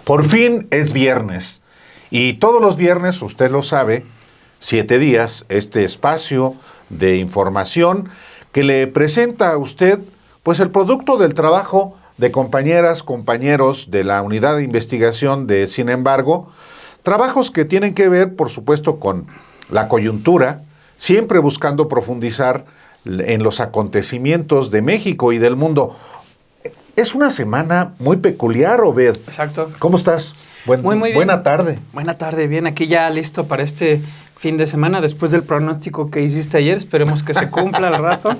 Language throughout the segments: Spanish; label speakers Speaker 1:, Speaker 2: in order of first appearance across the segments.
Speaker 1: Por fin es viernes y todos los viernes, usted lo sabe, 7 días, este espacio de información que le presenta a usted pues el producto del trabajo de compañeras, compañeros de la unidad de investigación de Sin embargo, trabajos que tienen que ver, por supuesto, con la coyuntura, siempre buscando profundizar en los acontecimientos de México y del mundo. Es una semana muy peculiar, Obed.
Speaker 2: Exacto.
Speaker 1: ¿Cómo estás?
Speaker 2: Muy bien.
Speaker 1: Buena tarde.
Speaker 2: Buena tarde, bien. Aquí ya listo para este fin de semana, después del pronóstico que hiciste ayer. Esperemos que se cumpla al rato.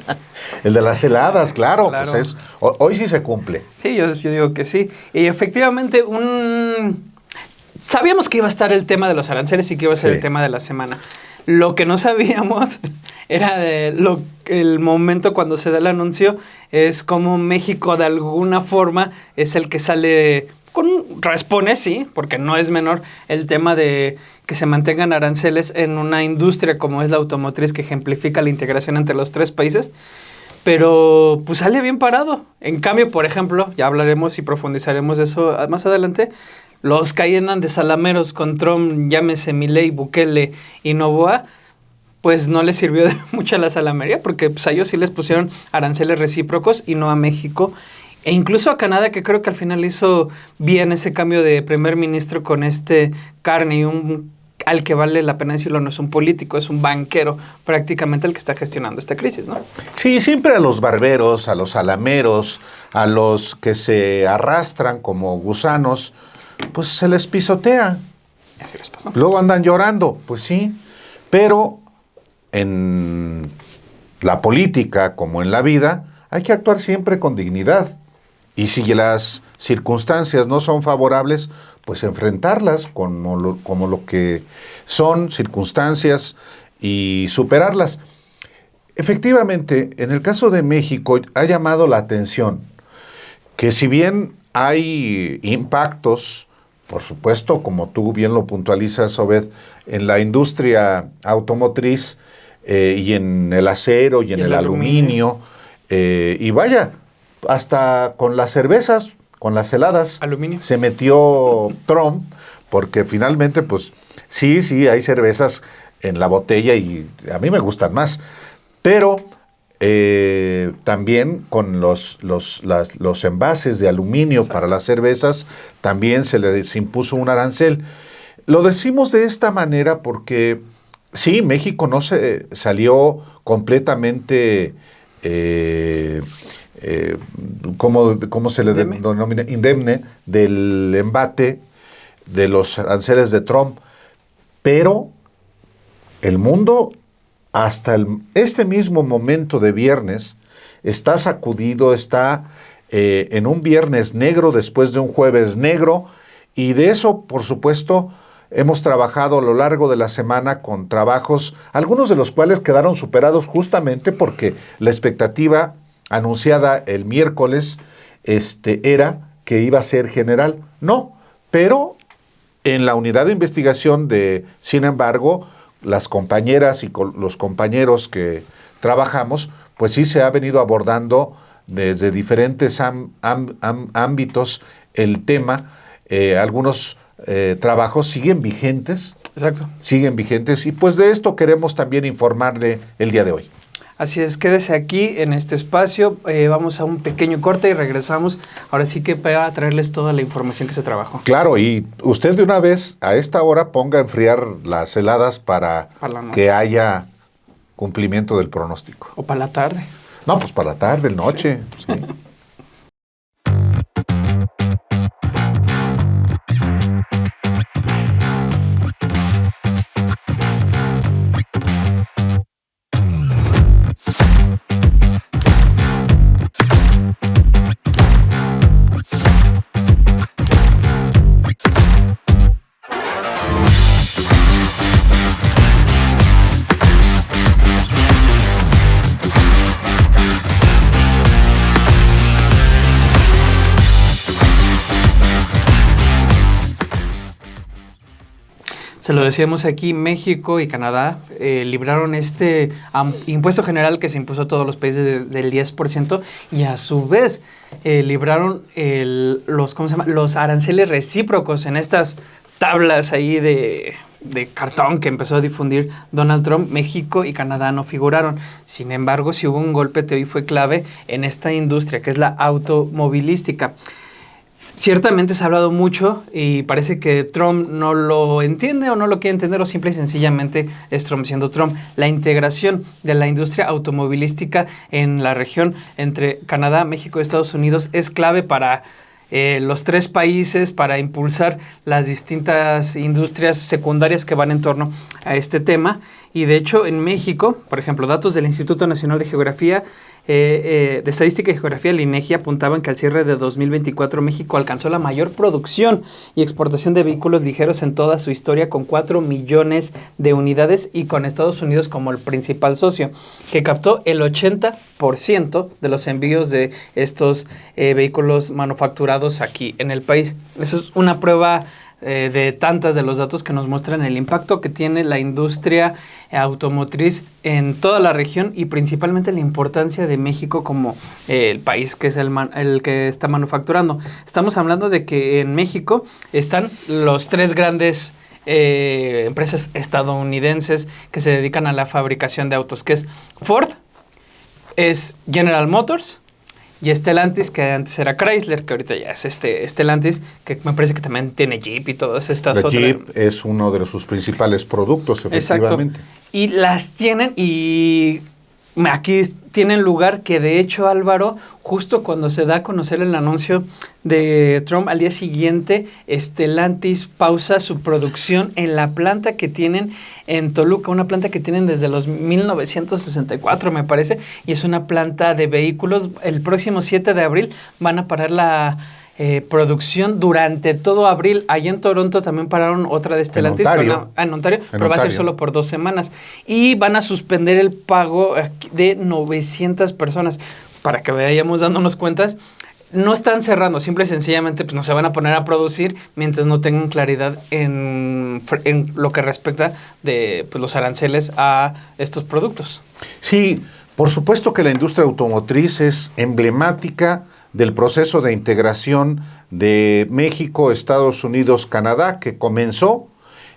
Speaker 1: El de las heladas, claro. Pues hoy sí se cumple.
Speaker 2: Sí, yo digo que sí. Y efectivamente, sabíamos que iba a estar el tema de los aranceles y que iba a ser el tema de la semana. Lo que no sabíamos era el momento cuando se da el anuncio, es como México de alguna forma es el que sale responde, sí, porque no es menor el tema de que se mantengan aranceles en una industria como es la automotriz, que ejemplifica la integración entre los 3 países, pero pues sale bien parado. En cambio, por ejemplo, ya hablaremos y profundizaremos de eso más adelante, los que ahí andan de salameros con Trump, llámese Milei, Bukele y Noboa, pues no les sirvió de mucha la salamería, porque pues a ellos sí les pusieron aranceles recíprocos y no a México. E incluso a Canadá, que creo que al final hizo bien ese cambio de primer ministro con Carney, al que vale la pena decirlo, no es un político, es un banquero prácticamente el que está gestionando esta crisis, ¿no?
Speaker 1: Sí, siempre a los barberos, a los salameros, a los que se arrastran como gusanos, pues se les pisotea.
Speaker 2: Así les pasó.
Speaker 1: Luego andan llorando, pues sí, pero en la política, como en la vida, hay que actuar siempre con dignidad. Y si las circunstancias no son favorables, pues enfrentarlas como lo que son circunstancias y superarlas. Efectivamente, en el caso de México ha llamado la atención que si bien hay impactos, por supuesto, como tú bien lo puntualizas, Obed, en la industria automotriz y en el acero y en el aluminio, y vaya, hasta con las cervezas, con las heladas,
Speaker 2: aluminio,
Speaker 1: se metió Trump, porque finalmente, pues, sí, hay cervezas en la botella y a mí me gustan más, pero también con los envases de aluminio. Exacto. Para las cervezas, también se les impuso un arancel. Lo decimos de esta manera porque, sí, México no se salió completamente... ¿cómo se le denomina? Indemne del embate de los aranceles de Trump, pero el mundo hasta este mismo momento de viernes está sacudido, está en un viernes negro después de un jueves negro, y de eso, por supuesto, hemos trabajado a lo largo de la semana con trabajos, algunos de los cuales quedaron superados justamente porque la expectativa anunciada el miércoles era que iba a ser general. No, pero en la unidad de investigación de Sin embargo, las compañeras y los compañeros que trabajamos, pues sí se ha venido abordando desde diferentes ámbitos el tema. Algunos trabajos siguen vigentes.
Speaker 2: Exacto.
Speaker 1: Siguen vigentes, y pues de esto queremos también informarle el día de hoy.
Speaker 2: Así es, quédese aquí en este espacio, vamos a un pequeño corte y regresamos, ahora sí que para traerles toda la información que se trabajó.
Speaker 1: Claro, y usted de una vez a esta hora ponga a enfriar las heladas para que haya cumplimiento del pronóstico.
Speaker 2: O para la tarde.
Speaker 1: No, pues para la tarde, noche. Sí. Sí.
Speaker 2: Se lo decíamos aquí, México y Canadá libraron este impuesto general que se impuso a todos los países del 10% y a su vez libraron los aranceles recíprocos en estas tablas ahí de cartón que empezó a difundir Donald Trump. México y Canadá no figuraron. Sin embargo, sí hubo un golpeteo y fue clave en esta industria que es la automovilística. Ciertamente se ha hablado mucho y parece que Trump no lo entiende o no lo quiere entender o simple y sencillamente es Trump siendo Trump. La integración de la industria automovilística en la región entre Canadá, México y Estados Unidos es clave para los tres países, para impulsar las distintas industrias secundarias que van en torno a este tema. Y de hecho en México, por ejemplo, datos del Instituto Nacional de Geografía, de Estadística y Geografía, el INEGI, apuntaban que al cierre de 2024 México alcanzó la mayor producción y exportación de vehículos ligeros en toda su historia, con 4 millones de unidades y con Estados Unidos como el principal socio, que captó el 80% de los envíos de estos vehículos manufacturados aquí en el país. Esa es una prueba de tantas de los datos que nos muestran el impacto que tiene la industria automotriz en toda la región y principalmente la importancia de México como el país que es el que está manufacturando. Estamos hablando de que en México están los tres grandes empresas estadounidenses que se dedican a la fabricación de autos, que es Ford, es General Motors y Stellantis, que antes era Chrysler, que ahorita ya es Stellantis, que me parece que también tiene Jeep y todas estas otras.
Speaker 1: Jeep es uno de sus principales productos, efectivamente.
Speaker 2: Exacto. Y las tienen y aquí tienen lugar que de hecho, Álvaro, justo cuando se da a conocer el anuncio de Trump, al día siguiente, Stellantis pausa su producción en la planta que tienen en Toluca, una planta que tienen desde los 1964, me parece, y es una planta de vehículos. El próximo 7 de abril van a parar la producción durante todo abril. Allá en Toronto también pararon otra de Stellantis. En Ontario, pero va a ser solo por 2 semanas. Y van a suspender el pago de 900 personas. Para que vayamos dándonos cuentas, no están cerrando, simple y sencillamente pues no se van a poner a producir mientras no tengan claridad en lo que respecta de pues, los aranceles a estos productos.
Speaker 1: Sí, por supuesto que la industria automotriz es emblemática del proceso de integración de México, Estados Unidos, Canadá, que comenzó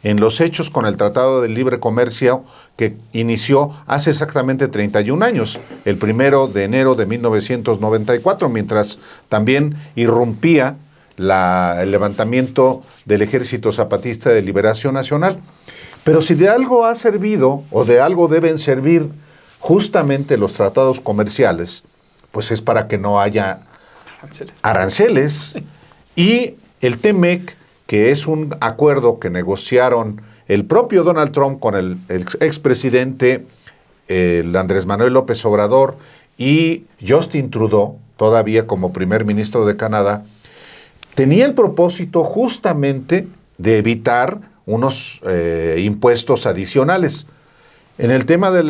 Speaker 1: en los hechos con el Tratado de Libre Comercio que inició hace exactamente 31 años, el 1 de enero de 1994, mientras también irrumpía el levantamiento del Ejército Zapatista de Liberación Nacional. Pero si de algo ha servido o de algo deben servir justamente los tratados comerciales, pues es para que no haya aranceles. Y el TEMEC, que es un acuerdo que negociaron el propio Donald Trump con el expresidente Andrés Manuel López Obrador y Justin Trudeau, todavía como primer ministro de Canadá, tenía el propósito justamente de evitar unos impuestos adicionales. En el tema de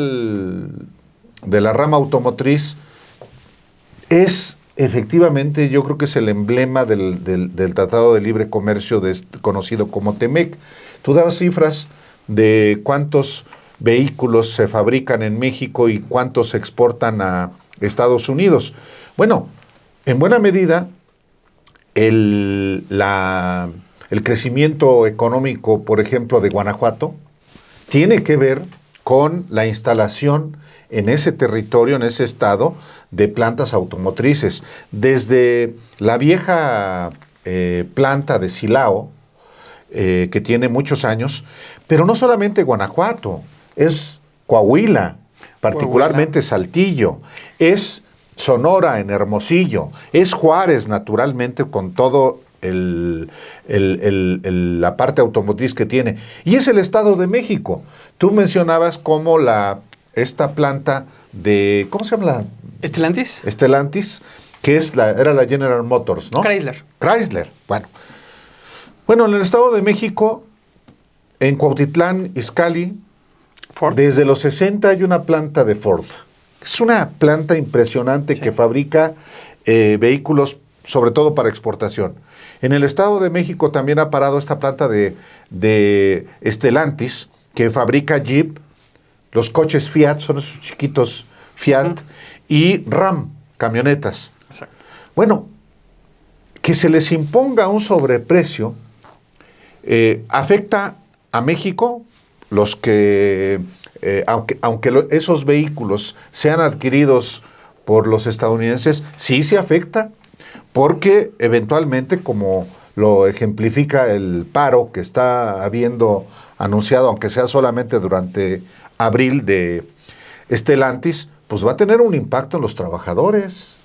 Speaker 1: la rama automotriz, efectivamente, yo creo que es el emblema del Tratado de Libre Comercio conocido como TEMEC. Tú dabas cifras de cuántos vehículos se fabrican en México y cuántos se exportan a Estados Unidos. Bueno, en buena medida, el crecimiento económico, por ejemplo, de Guanajuato, tiene que ver con la instalación en ese territorio, en ese estado, de plantas automotrices. Desde la vieja planta de Silao, que tiene muchos años, pero no solamente Guanajuato, es Coahuila, particularmente Saltillo, es Sonora en Hermosillo, es Juárez, naturalmente, con todo la parte automotriz que tiene, y es el Estado de México. Tú mencionabas cómo esta planta de, ¿cómo se llama?
Speaker 2: ¿Stellantis?
Speaker 1: Stellantis, que era la General Motors, ¿no? Chrysler, bueno, en el Estado de México, en Cuautitlán, Izcalli, Ford. Desde los 60 hay una planta de Ford. Es una planta impresionante, sí, que fabrica vehículos sobre todo para exportación. En el Estado de México también ha parado esta planta de Stellantis, que fabrica Jeep, los coches Fiat, son esos chiquitos Fiat, y Ram, camionetas. Exacto. Bueno, que se les imponga un sobreprecio afecta a México, los que, aunque esos vehículos sean adquiridos por los estadounidenses, sí se afecta, porque eventualmente, como lo ejemplifica el paro que está habiendo anunciado, aunque sea solamente durante abril, de Stellantis, pues va a tener un impacto en los trabajadores.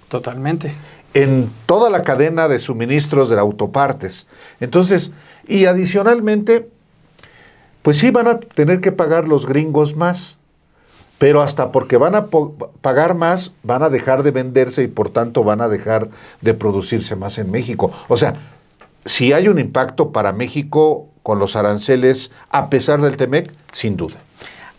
Speaker 2: Totalmente.
Speaker 1: En toda la cadena de suministros de autopartes. Entonces, y adicionalmente, pues sí van a tener que pagar los gringos más, pero hasta porque van a pagar más, van a dejar de venderse y por tanto van a dejar de producirse más en México. O sea, si hay un impacto para México con los aranceles, a pesar del TEMEC, sin duda.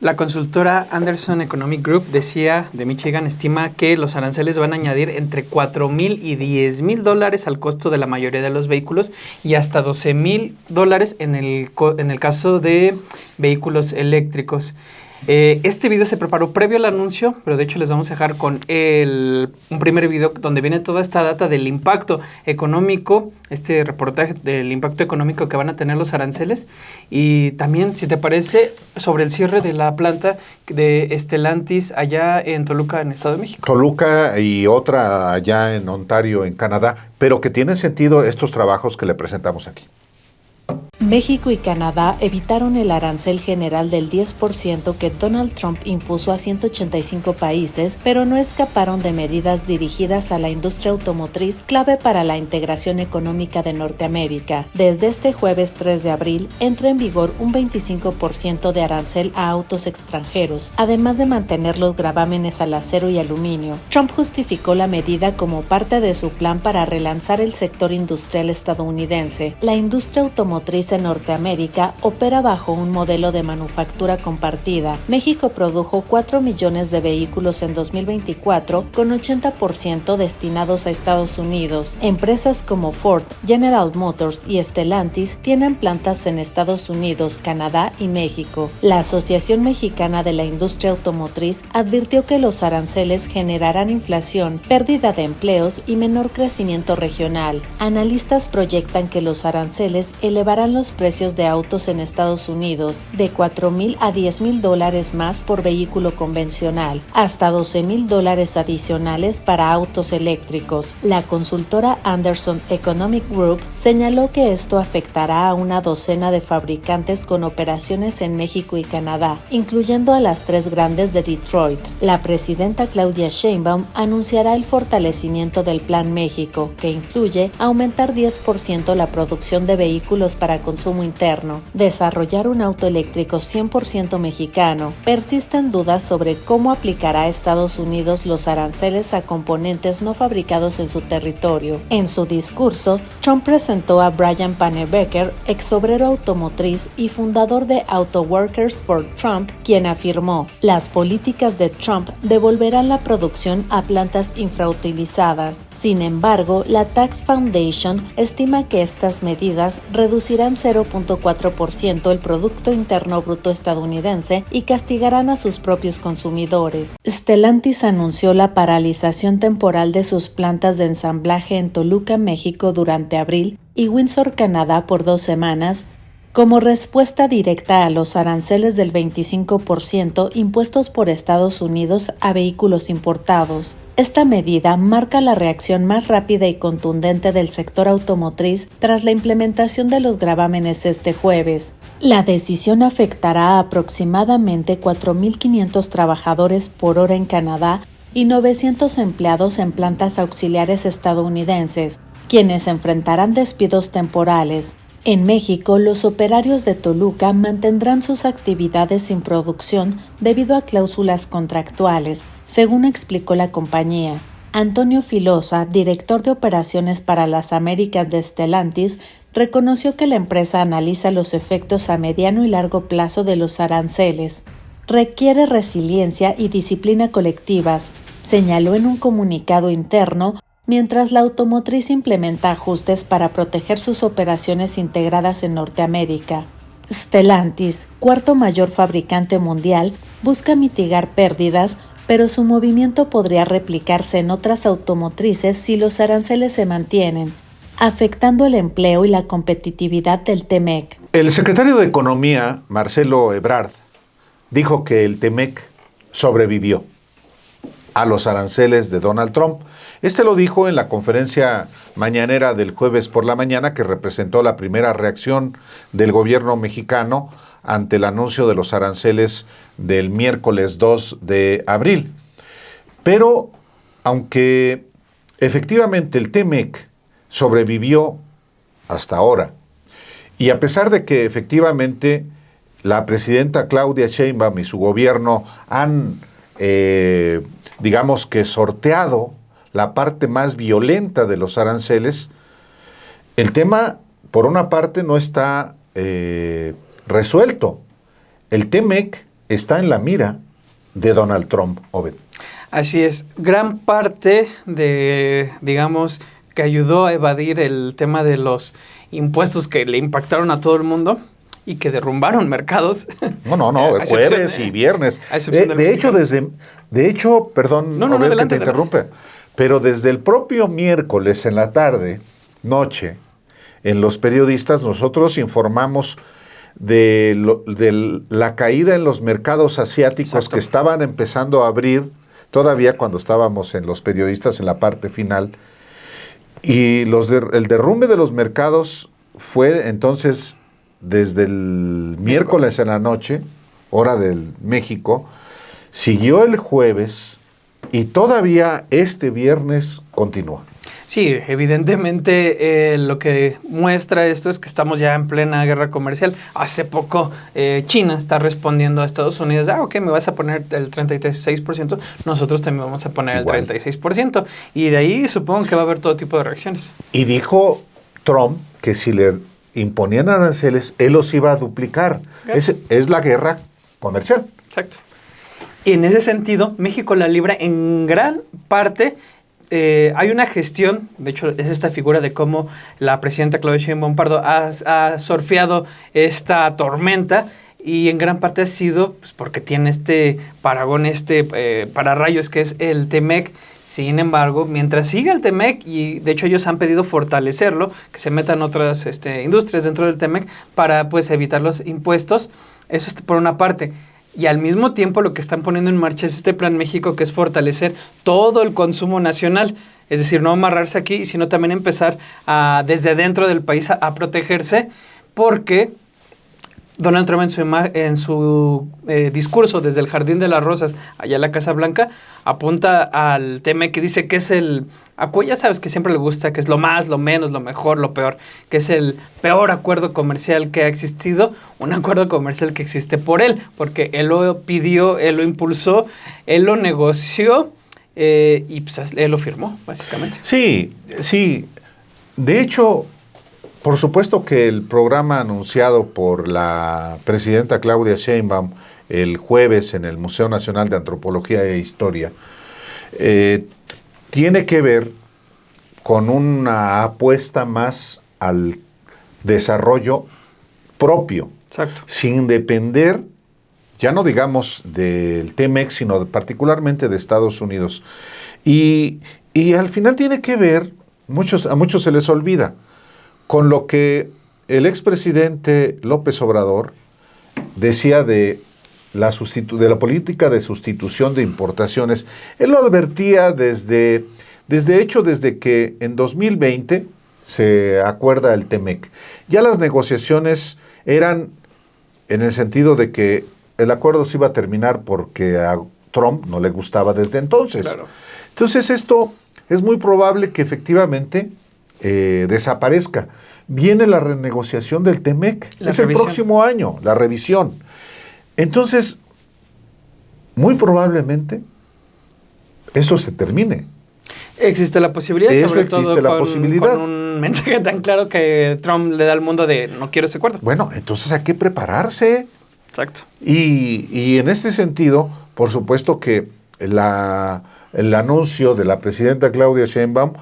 Speaker 2: La consultora Anderson Economic Group de Michigan, estima que los aranceles van a añadir entre $4,000 y $10,000 al costo de la mayoría de los vehículos y hasta $12,000 en el caso de vehículos eléctricos. Este video se preparó previo al anuncio, pero de hecho les vamos a dejar con un primer video donde viene toda esta data del impacto económico, este reportaje del impacto económico que van a tener los aranceles, y también, si te parece, sobre el cierre de la planta de Stellantis allá en Toluca, en Estado de México.
Speaker 1: Toluca y otra allá en Ontario, en Canadá, pero que tienen sentido estos trabajos que le presentamos aquí.
Speaker 3: México y Canadá evitaron el arancel general del 10% que Donald Trump impuso a 185 países, pero no escaparon de medidas dirigidas a la industria automotriz, clave para la integración económica de Norteamérica. Desde este jueves 3 de abril entra en vigor un 25% de arancel a autos extranjeros, además de mantener los gravámenes al acero y aluminio. Trump justificó la medida como parte de su plan para relanzar el sector industrial estadounidense. La industria automotriz en Norteamérica opera bajo un modelo de manufactura compartida. México produjo 4 millones de vehículos en 2024, con 80% destinados a Estados Unidos. Empresas como Ford, General Motors y Stellantis tienen plantas en Estados Unidos, Canadá y México. La Asociación Mexicana de la Industria Automotriz advirtió que los aranceles generarán inflación, pérdida de empleos y menor crecimiento regional. Analistas proyectan que los aranceles elevarán los precios de autos en Estados Unidos de $4,000 a $10,000 más por vehículo convencional, hasta $12,000 adicionales para autos eléctricos. La consultora Anderson Economic Group señaló que esto afectará a una docena de fabricantes con operaciones en México y Canadá, incluyendo a las 3 grandes de Detroit. La presidenta Claudia Sheinbaum anunciará el fortalecimiento del Plan México, que incluye aumentar 10% la producción de vehículos para consumo interno, desarrollar un auto eléctrico 100% mexicano. Persisten dudas sobre cómo aplicará a Estados Unidos los aranceles a componentes no fabricados en su territorio. En su discurso, Trump presentó a Brian Panebecker, exobrero automotriz y fundador de Auto Workers for Trump, quien afirmó: las políticas de Trump devolverán la producción a plantas infrautilizadas. Sin embargo, la Tax Foundation estima que estas medidas reducirán 0.4% el Producto Interno Bruto estadounidense y castigarán a sus propios consumidores. Stellantis anunció la paralización temporal de sus plantas de ensamblaje en Toluca, México durante abril y Windsor, Canadá por 2 semanas, como respuesta directa a los aranceles del 25% impuestos por Estados Unidos a vehículos importados. Esta medida marca la reacción más rápida y contundente del sector automotriz tras la implementación de los gravámenes este jueves. La decisión afectará a aproximadamente 4.500 trabajadores por hora en Canadá y 900 empleados en plantas auxiliares estadounidenses, quienes enfrentarán despidos temporales. En México, los operarios de Toluca mantendrán sus actividades sin producción debido a cláusulas contractuales, según explicó la compañía. Antonio Filosa, director de operaciones para las Américas de Stellantis, reconoció que la empresa analiza los efectos a mediano y largo plazo de los aranceles. Requiere resiliencia y disciplina colectivas, señaló en un comunicado interno, Mientras la automotriz implementa ajustes para proteger sus operaciones integradas en Norteamérica, Stellantis, cuarto mayor fabricante mundial, busca mitigar pérdidas, pero su movimiento podría replicarse en otras automotrices si los aranceles se mantienen, afectando el empleo y la competitividad del TEMEC.
Speaker 1: El secretario de Economía, Marcelo Ebrard, dijo que el TEMEC sobrevivió a los aranceles de Donald Trump. Este lo dijo en la conferencia mañanera del jueves por la mañana, que representó la primera reacción del gobierno mexicano ante el anuncio de los aranceles del miércoles 2 de abril. Pero, aunque efectivamente el TEMEC sobrevivió hasta ahora, y a pesar de que efectivamente la presidenta Claudia Sheinbaum y su gobierno han digamos que sorteado la parte más violenta de los aranceles, el tema, por una parte, no está resuelto. El TEMEC está en la mira de Donald Trump, Obed.
Speaker 2: Así es. Gran parte de, digamos, que ayudó a evadir el tema de los impuestos que le impactaron a todo el mundo y que derrumbaron mercados.
Speaker 1: No, de jueves y viernes. De hecho, perdón,
Speaker 2: no,
Speaker 1: Obed,
Speaker 2: adelante,
Speaker 1: que te interrumpe, pero desde el propio miércoles en la tarde, noche, en Los Periodistas, nosotros informamos de la caída en los mercados asiáticos. Exacto. Que estaban empezando a abrir, todavía cuando estábamos en Los Periodistas en la parte final, y el derrumbe de los mercados fue entonces desde el miércoles en la noche, hora del México, siguió el jueves y todavía este viernes continúa.
Speaker 2: Sí, evidentemente lo que muestra esto es que estamos ya en plena guerra comercial. Hace poco China está respondiendo a Estados Unidos, ok, me vas a poner el 36%, nosotros también vamos a poner igual el 36%. Y de ahí supongo que va a haber todo tipo de reacciones.
Speaker 1: Y dijo Trump que si le imponían aranceles, él los iba a duplicar. Es la guerra comercial.
Speaker 2: Exacto. Y en ese sentido, México la libra en gran parte. Hay una gestión, de hecho es esta figura de cómo la presidenta Claudia Sheinbaum Pardo ha surfeado esta tormenta, y en gran parte ha sido pues, porque tiene este paragón, pararrayos que es el TEMEC. Sin embargo, mientras siga el TEMEC, y de hecho ellos han pedido fortalecerlo, que se metan otras industrias dentro del TEMEC para pues evitar los impuestos, eso es por una parte. Y al mismo tiempo lo que están poniendo en marcha es este Plan México, que es fortalecer todo el consumo nacional. Es decir, no amarrarse aquí, sino también empezar desde dentro del país a protegerse, porque Donald Trump en su discurso desde el Jardín de las Rosas, allá en la Casa Blanca, apunta al TEMEC, que dice que es ya sabes que siempre le gusta, que es lo más, lo menos, lo mejor, lo peor, que es el peor acuerdo comercial que ha existido, un acuerdo comercial que existe por él, porque él lo pidió, él lo impulsó, él lo negoció y pues él lo firmó, básicamente.
Speaker 1: Sí. De hecho, por supuesto que el programa anunciado por la presidenta Claudia Sheinbaum el jueves en el Museo Nacional de Antropología e Historia tiene que ver con una apuesta más al desarrollo propio.
Speaker 2: Exacto.
Speaker 1: Sin depender, ya no digamos del TEMEC, sino particularmente de Estados Unidos. Y al final tiene que ver, a muchos se les olvida, con lo que el expresidente López Obrador decía de la política de sustitución de importaciones. Él lo advertía desde que en 2020 se acuerda el TEMEC. Ya las negociaciones eran en el sentido de que el acuerdo se iba a terminar porque a Trump no le gustaba desde entonces.
Speaker 2: Claro.
Speaker 1: Entonces esto es muy probable que efectivamente desaparezca. Viene la renegociación del TEMEC, el próximo año, la revisión. Entonces, muy probablemente esto se termine.
Speaker 2: Existe la posibilidad, sobre todo con un mensaje tan claro que Trump le da al mundo de no quiero ese acuerdo.
Speaker 1: Bueno, entonces hay que prepararse.
Speaker 2: Exacto.
Speaker 1: Y en este sentido, por supuesto que el anuncio de la presidenta Claudia Sheinbaum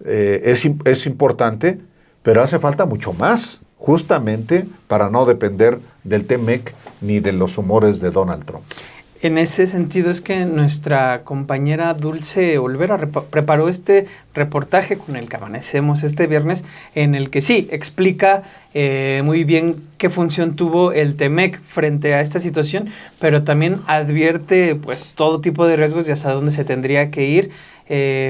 Speaker 1: es importante, pero hace falta mucho más, justamente para no depender del TMEC ni de los humores de Donald Trump.
Speaker 2: En ese sentido es que nuestra compañera Dulce Olvera preparó este reportaje con el que amanecemos este viernes, en el que sí explica muy bien qué función tuvo el TMEC frente a esta situación, pero también advierte pues todo tipo de riesgos y hasta dónde se tendría que ir,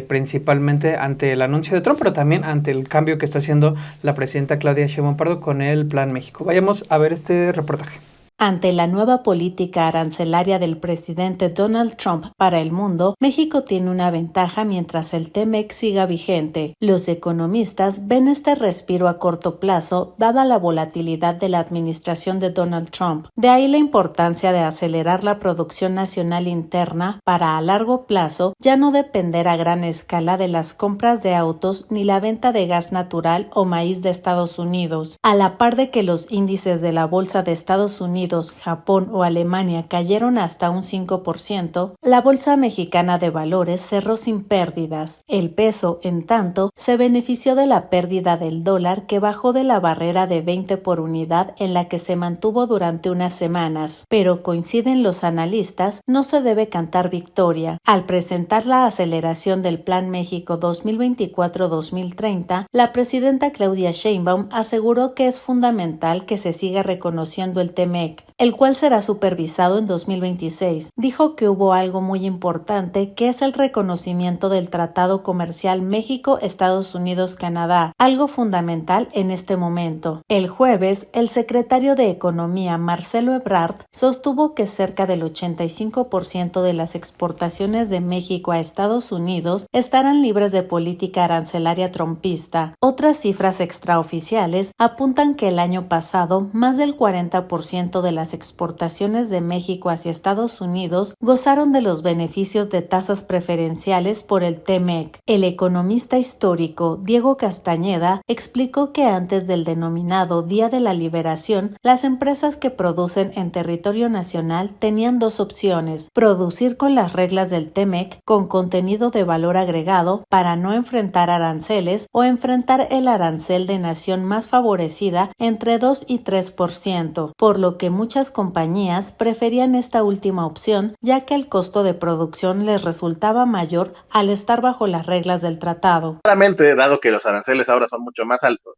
Speaker 2: principalmente ante el anuncio de Trump, pero también ante el cambio que está haciendo la presidenta Claudia Sheinbaum Pardo con el Plan México. Vayamos a ver este reportaje.
Speaker 3: Ante la nueva política arancelaria del presidente Donald Trump para el mundo, México tiene una ventaja mientras el TMEC siga vigente. Los economistas ven este respiro a corto plazo, dada la volatilidad de la administración de Donald Trump. De ahí la importancia de acelerar la producción nacional interna para, a largo plazo, ya no depender a gran escala de las compras de autos ni la venta de gas natural o maíz de Estados Unidos. A la par de que los índices de la Bolsa de Estados Unidos, Japón o Alemania cayeron hasta un 5%, la Bolsa Mexicana de Valores cerró sin pérdidas. El peso, en tanto, se benefició de la pérdida del dólar, que bajó de la barrera de 20 por unidad en la que se mantuvo durante unas semanas. Pero coinciden los analistas, no se debe cantar victoria. Al presentar la aceleración del Plan México 2024-2030, la presidenta Claudia Sheinbaum aseguró que es fundamental que se siga reconociendo el TMEC, el cual será supervisado en 2026. Dijo que hubo algo muy importante, que es el reconocimiento del Tratado Comercial México-Estados Unidos-Canadá, algo fundamental en este momento. El jueves, el secretario de Economía, Marcelo Ebrard, sostuvo que cerca del 85% de las exportaciones de México a Estados Unidos estarán libres de política arancelaria trumpista. Otras cifras extraoficiales apuntan que el año pasado, más del 40% de las exportaciones de México hacia Estados Unidos gozaron de los beneficios de tasas preferenciales por el TMEC. El economista histórico Diego Castañeda explicó que antes del denominado Día de la Liberación, las empresas que producen en territorio nacional tenían dos opciones: producir con las reglas del TMEC con contenido de valor agregado para no enfrentar aranceles, o enfrentar el arancel de nación más favorecida entre 2 y 3%, por lo que muchas compañías preferían esta última opción, ya que el costo de producción les resultaba mayor al estar bajo las reglas del tratado.
Speaker 4: Claramente, dado que los aranceles ahora son mucho más altos,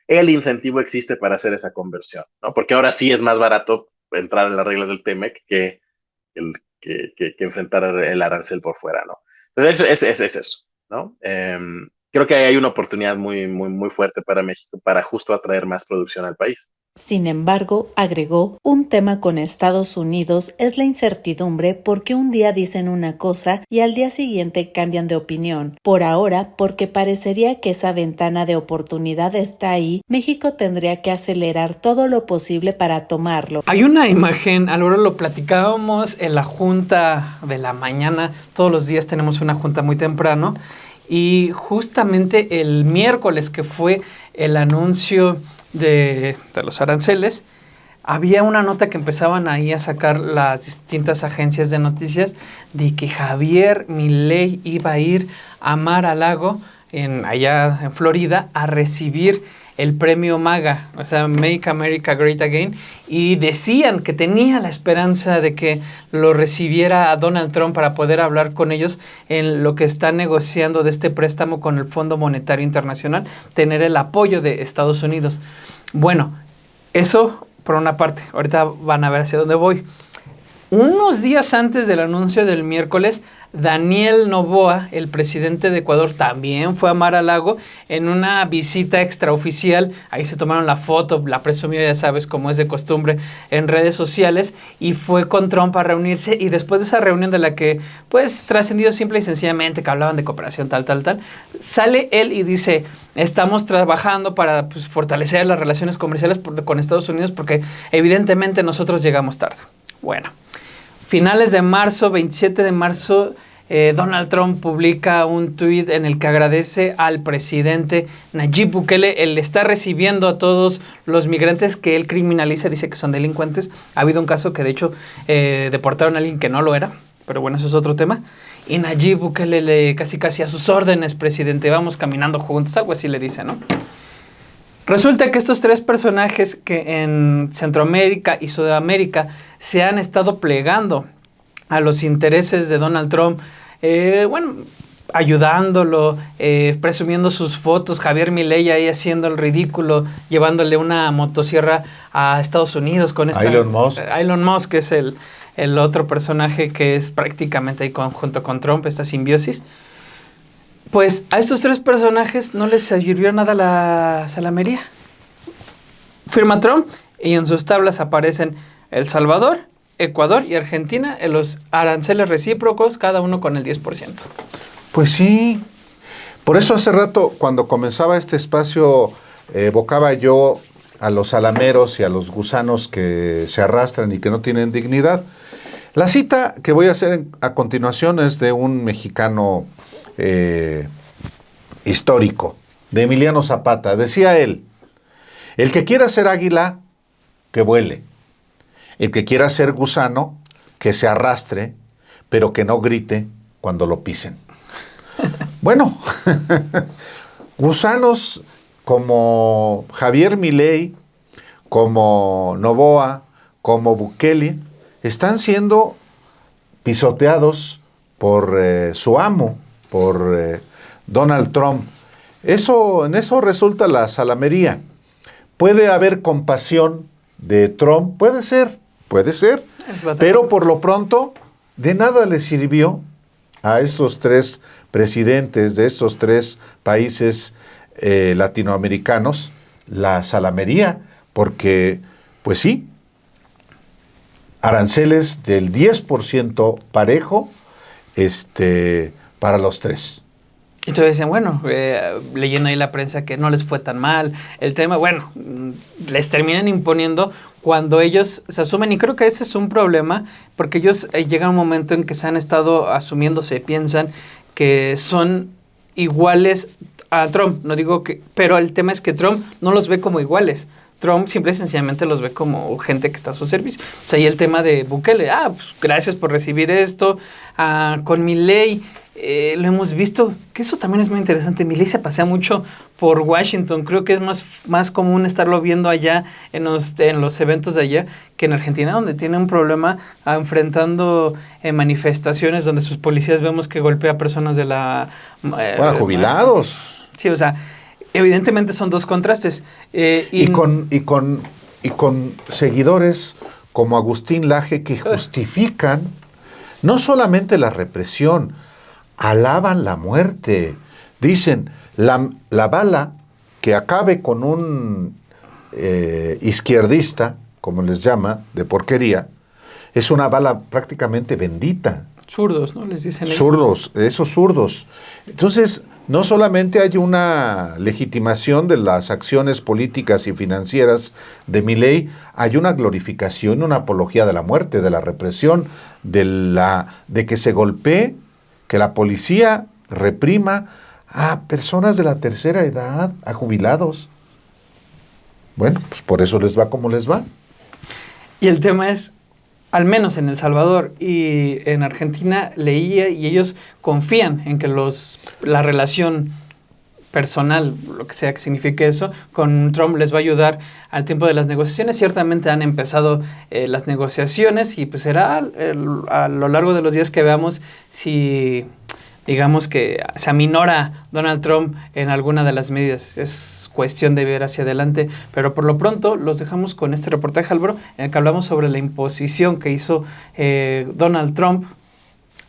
Speaker 4: el incentivo existe para hacer esa conversión, ¿no? Porque ahora sí es más barato entrar en las reglas del TMEC que enfrentar el arancel por fuera, ¿no? Entonces es eso, ¿no? Creo que hay una oportunidad muy, muy, muy fuerte para México para justo atraer más producción al país.
Speaker 3: Sin embargo, agregó, un tema con Estados Unidos es la incertidumbre, porque un día dicen una cosa y al día siguiente cambian de opinión. Por ahora, porque parecería que esa ventana de oportunidad está ahí, México tendría que acelerar todo lo posible para tomarlo.
Speaker 2: Hay una imagen, Álvaro, lo platicábamos en la junta de la mañana, todos los días tenemos una junta muy temprano, y justamente el miércoles, que fue el anuncio de los aranceles, había una nota que empezaban ahí a sacar las distintas agencias de noticias de que Javier Milei iba a ir a Mar-a-Lago, allá en Florida, a recibir el premio MAGA, o sea, Make America Great Again, y decían que tenía la esperanza de que lo recibiera a Donald Trump para poder hablar con ellos en lo que están negociando de este préstamo con el Fondo Monetario Internacional, tener el apoyo de Estados Unidos. Bueno, eso por una parte, ahorita van a ver hacia dónde voy. Unos días antes del anuncio del miércoles, Daniel Noboa, el presidente de Ecuador, también fue a Mar-a-Lago en una visita extraoficial. Ahí se tomaron la foto, la presumió, ya sabes, como es de costumbre, en redes sociales, y fue con Trump a reunirse. Y después de esa reunión, de la que pues trascendió simple y sencillamente que hablaban de cooperación, tal, sale él y dice: estamos trabajando para fortalecer las relaciones comerciales con Estados Unidos, porque evidentemente nosotros llegamos tarde. Bueno, finales de marzo, 27 de marzo, Donald Trump publica un tuit en el que agradece al presidente Nayib Bukele. Él está recibiendo a todos los migrantes que él criminaliza, dice que son delincuentes. Ha habido un caso que de hecho deportaron a alguien que no lo era, pero bueno, eso es otro tema. y Nayib Bukele le casi a sus órdenes, presidente, vamos caminando juntos, algo así le dice, ¿no? Resulta que estos tres personajes que en Centroamérica y Sudamérica se han estado plegando a los intereses de Donald Trump, ayudándolo, presumiendo sus fotos, Javier Milei ahí haciendo el ridículo, llevándole una motosierra a Estados Unidos con esta... Elon Musk es el otro personaje que es prácticamente ahí junto con Trump, esta simbiosis. Pues a estos tres personajes no les sirvió nada la salamería. Firma Trump y en sus tablas aparecen El Salvador, Ecuador y Argentina en los aranceles recíprocos, cada uno con el 10%.
Speaker 1: Pues sí. Por eso hace rato, cuando comenzaba este espacio, evocaba yo a los salameros y a los gusanos que se arrastran y que no tienen dignidad. La cita que voy a hacer a continuación es de un mexicano histórico, de Emiliano Zapata. Decía él: el que quiera ser águila, que vuele. El que quiera ser gusano, que se arrastre, pero que no grite cuando lo pisen. Bueno, gusanos como Javier Milei, como Noboa, como Bukele, están siendo pisoteados por su amo, por Donald Trump. En eso resulta la salamería. ¿Puede haber compasión de Trump? Puede ser, pero por lo pronto de nada le sirvió a estos tres presidentes de estos tres países latinoamericanos la salamería, porque, pues sí, aranceles del 10% parejo para los tres.
Speaker 2: Entonces decían, leyendo ahí la prensa que no les fue tan mal. El tema, les terminan imponiendo cuando ellos se asumen. Y creo que ese es un problema, porque ellos llegan a un momento en que se han estado asumiendo, se piensan que son iguales a Trump. No digo que, pero el tema es que Trump no los ve como iguales. Trump simple y sencillamente los ve como gente que está a su servicio. O sea, y el tema de Bukele, pues gracias por recibir esto. Con Milei, lo hemos visto, que eso también es muy interesante. Milei se pasea mucho por Washington. Creo que es más común estarlo viendo allá en los eventos de allá que en Argentina, donde tiene un problema enfrentando manifestaciones donde sus policías vemos que golpea a personas de la...
Speaker 1: jubilados.
Speaker 2: Sí, o sea, evidentemente son dos contrastes.
Speaker 1: Y con seguidores como Agustín Laje que justifican no solamente la represión, alaban la muerte. Dicen, la bala que acabe con un izquierdista, como les llama, de porquería, es una bala prácticamente bendita.
Speaker 2: Zurdos, ¿no? Les dicen.
Speaker 1: Esos zurdos. Entonces, no solamente hay una legitimación de las acciones políticas y financieras de Milei, hay una glorificación, una apología de la muerte, de la represión, de que se golpee, que la policía reprima a personas de la tercera edad, a jubilados. Bueno, pues por eso les va como les va.
Speaker 2: Y el tema es, al menos en El Salvador y en Argentina, leía y ellos confían en que la relación personal, lo que sea que signifique eso, con Trump les va a ayudar al tiempo de las negociaciones. Ciertamente han empezado las negociaciones y pues será a lo largo de los días que veamos si, digamos que se aminora Donald Trump en alguna de las medidas. Es cuestión de ver hacia adelante, pero por lo pronto los dejamos con este reportaje, Álvaro, en el que hablamos sobre la imposición que hizo Donald Trump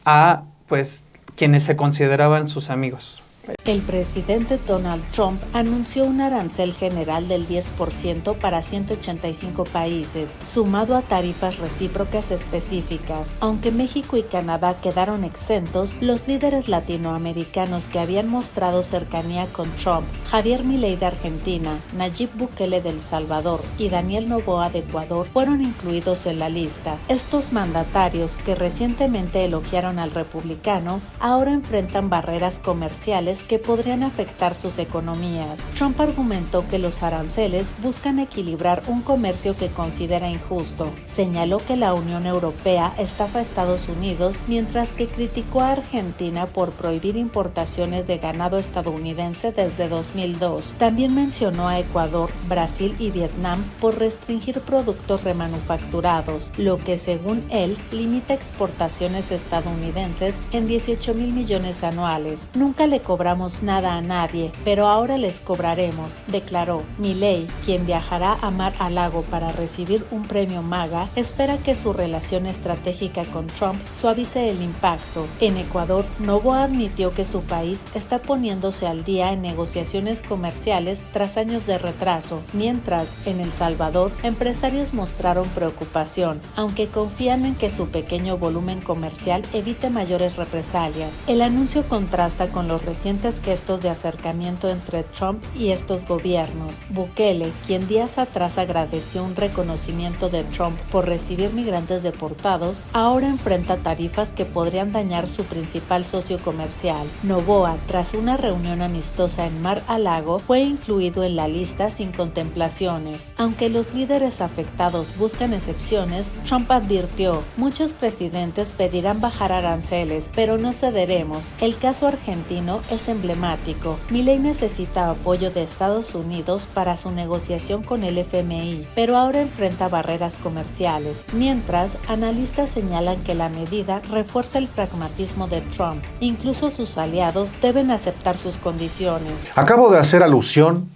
Speaker 2: a pues quienes se consideraban sus amigos.
Speaker 3: El presidente Donald Trump anunció un arancel general del 10% para 185 países, sumado a tarifas recíprocas específicas. Aunque México y Canadá quedaron exentos, los líderes latinoamericanos que habían mostrado cercanía con Trump, Javier Milei de Argentina, Nayib Bukele de El Salvador y Daniel Noboa de Ecuador, fueron incluidos en la lista. Estos mandatarios, que recientemente elogiaron al republicano, ahora enfrentan barreras comerciales que que podrían afectar sus economías. Trump argumentó que los aranceles buscan equilibrar un comercio que considera injusto. Señaló que la Unión Europea estafa a Estados Unidos, mientras que criticó a Argentina por prohibir importaciones de ganado estadounidense desde 2002. También mencionó a Ecuador, Brasil y Vietnam por restringir productos remanufacturados, lo que según él limita exportaciones estadounidenses en 18,000 millones anuales. Nunca le cobramos nada a nadie, pero ahora les cobraremos, declaró. Milei, quien viajará a Mar-a-Lago para recibir un premio MAGA, espera que su relación estratégica con Trump suavice el impacto. En Ecuador, Noboa admitió que su país está poniéndose al día en negociaciones comerciales tras años de retraso, mientras en El Salvador empresarios mostraron preocupación, aunque confían en que su pequeño volumen comercial evite mayores represalias. El anuncio contrasta con los recientes gestos de acercamiento entre Trump y estos gobiernos. Bukele, quien días atrás agradeció un reconocimiento de Trump por recibir migrantes deportados, ahora enfrenta tarifas que podrían dañar su principal socio comercial. Noboa, tras una reunión amistosa en Mar-a-Lago, fue incluido en la lista sin contemplaciones. Aunque los líderes afectados buscan excepciones, Trump advirtió: muchos presidentes pedirán bajar aranceles, pero no cederemos. El caso argentino es emblemático. Milei necesita apoyo de Estados Unidos para su negociación con el FMI, pero ahora enfrenta barreras comerciales. Mientras, analistas señalan que la medida refuerza el pragmatismo de Trump. Incluso sus aliados deben aceptar sus condiciones.
Speaker 1: Acabo de hacer alusión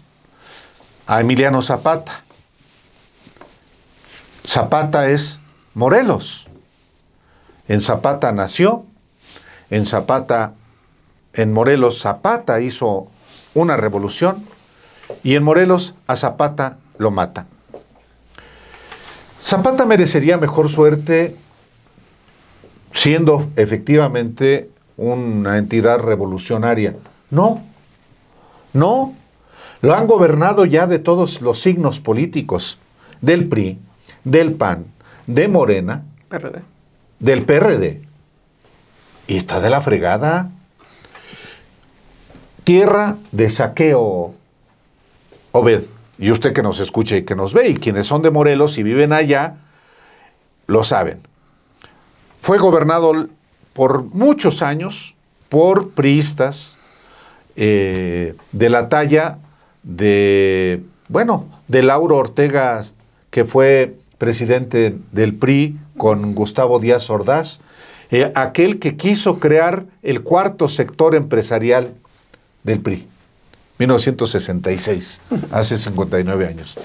Speaker 1: a Emiliano Zapata. Zapata es Morelos. En Zapata nació, en Morelos Zapata hizo una revolución y en Morelos a Zapata lo matan. Zapata merecería mejor suerte siendo efectivamente una entidad revolucionaria. No, lo han gobernado ya de todos los signos políticos, del PRI, del PAN, de Morena,
Speaker 2: PRD.
Speaker 1: Del PRD. Y está de la fregada. Tierra de saqueo, Obed. Y usted que nos escucha y que nos ve, y quienes son de Morelos y viven allá, lo saben. Fue gobernado por muchos años por priistas de la talla de Lauro Ortega, que fue presidente del PRI con Gustavo Díaz Ordaz, aquel que quiso crear el cuarto sector empresarial del PRI, 1966, hace 59 años.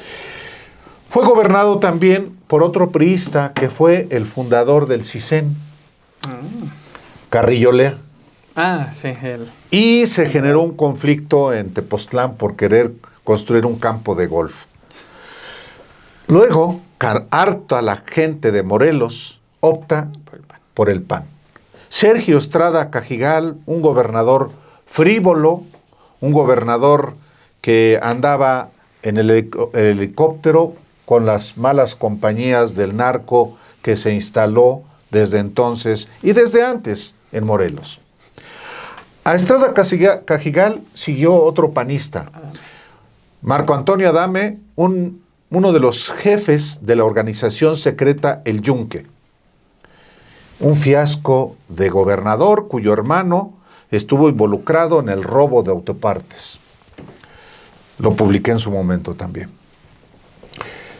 Speaker 1: Fue gobernado también por otro priista que fue el fundador del CISEN, Carrillo Lea.
Speaker 2: Sí, él.
Speaker 1: Y se generó un conflicto en Tepoztlán por querer construir un campo de golf. Luego, harta la gente de Morelos opta por el PAN. Sergio Estrada Cajigal, un gobernador frívolo, un gobernador que andaba en el helicóptero con las malas compañías del narco que se instaló desde entonces y desde antes en Morelos. A Estrada Cajigal siguió otro panista, Marco Antonio Adame, uno de los jefes de la organización secreta El Yunque. Un fiasco de gobernador cuyo hermano estuvo involucrado en el robo de autopartes. Lo publiqué en su momento también.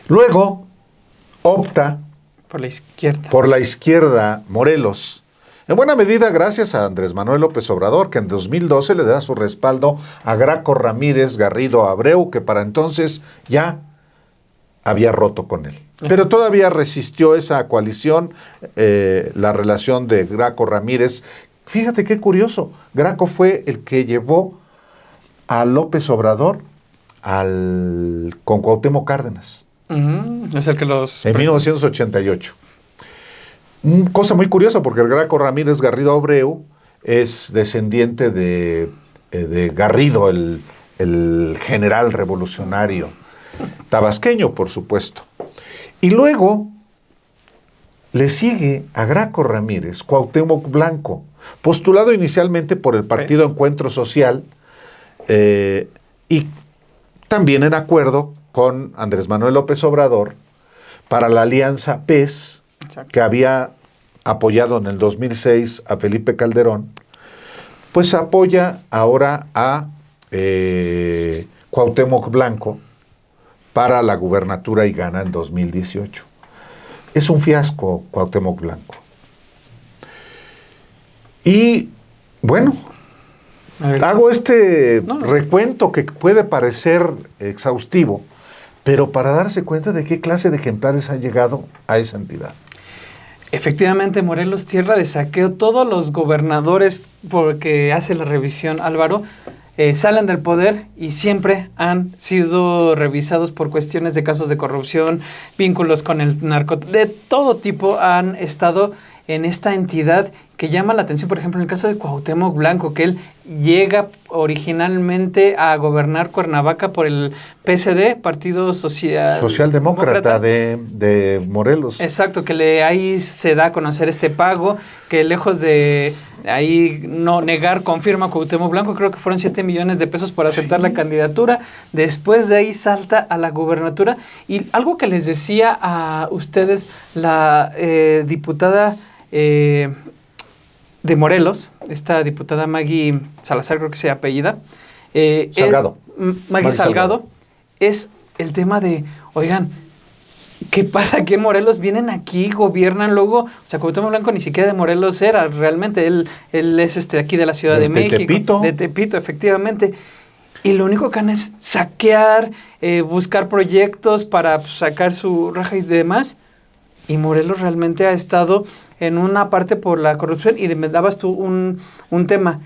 Speaker 1: Luego opta por la izquierda Morelos. En buena medida gracias a Andrés Manuel López Obrador, que en 2012 le da su respaldo a Graco Ramírez Garrido Abreu, que para entonces ya había roto con él. Pero todavía resistió esa coalición, la relación de Graco Ramírez. Fíjate qué curioso, Graco fue el que llevó a López Obrador con Cuauhtémoc Cárdenas.
Speaker 2: Es el que
Speaker 1: en 1988. Cosa muy curiosa, porque el Graco Ramírez Garrido Abreu es descendiente de Garrido, el general revolucionario tabasqueño, por supuesto. Y luego le sigue a Graco Ramírez Cuauhtémoc Blanco, postulado inicialmente por el Partido Encuentro Social y también en acuerdo con Andrés Manuel López Obrador para la alianza PES, que había apoyado en el 2006 a Felipe Calderón, pues apoya ahora a Cuauhtémoc Blanco para la gubernatura y gana en 2018. Es un fiasco Cuauhtémoc Blanco. Y bueno, hago este recuento que puede parecer exhaustivo, pero para darse cuenta de qué clase de ejemplares han llegado a esa entidad.
Speaker 2: Efectivamente, Morelos, tierra de saqueo. Todos los gobernadores, porque hace la revisión Álvaro, salen del poder y siempre han sido revisados por cuestiones de casos de corrupción, vínculos con el narcotráfico, de todo tipo han estado en esta entidad que llama la atención. Por ejemplo, en el caso de Cuauhtémoc Blanco, que él llega originalmente a gobernar Cuernavaca por el PSD, Partido
Speaker 1: Socialdemócrata de Morelos.
Speaker 2: Exacto, que ahí se da a conocer este pago, que lejos de ahí no negar, confirma Cuauhtémoc Blanco, creo que fueron 7 millones de pesos para aceptar la candidatura. Después de ahí salta a la gubernatura. Y algo que les decía a ustedes, la diputada de Morelos, esta diputada Maggie Salazar, creo que se apellida.
Speaker 1: Salgado.
Speaker 2: Maggie Salgado. Es el tema de, oigan, ¿qué pasa aquí en Morelos? Vienen aquí, gobiernan, luego, o sea, Cuauhtémoc Blanco ni siquiera de Morelos era, realmente, él es aquí de la Ciudad de México.
Speaker 1: Tepito.
Speaker 2: De Tepito, efectivamente. Y lo único que han es saquear, buscar proyectos para sacar su raja y demás. Y Morelos realmente ha estado en una parte por la corrupción. Y me dabas tú un tema,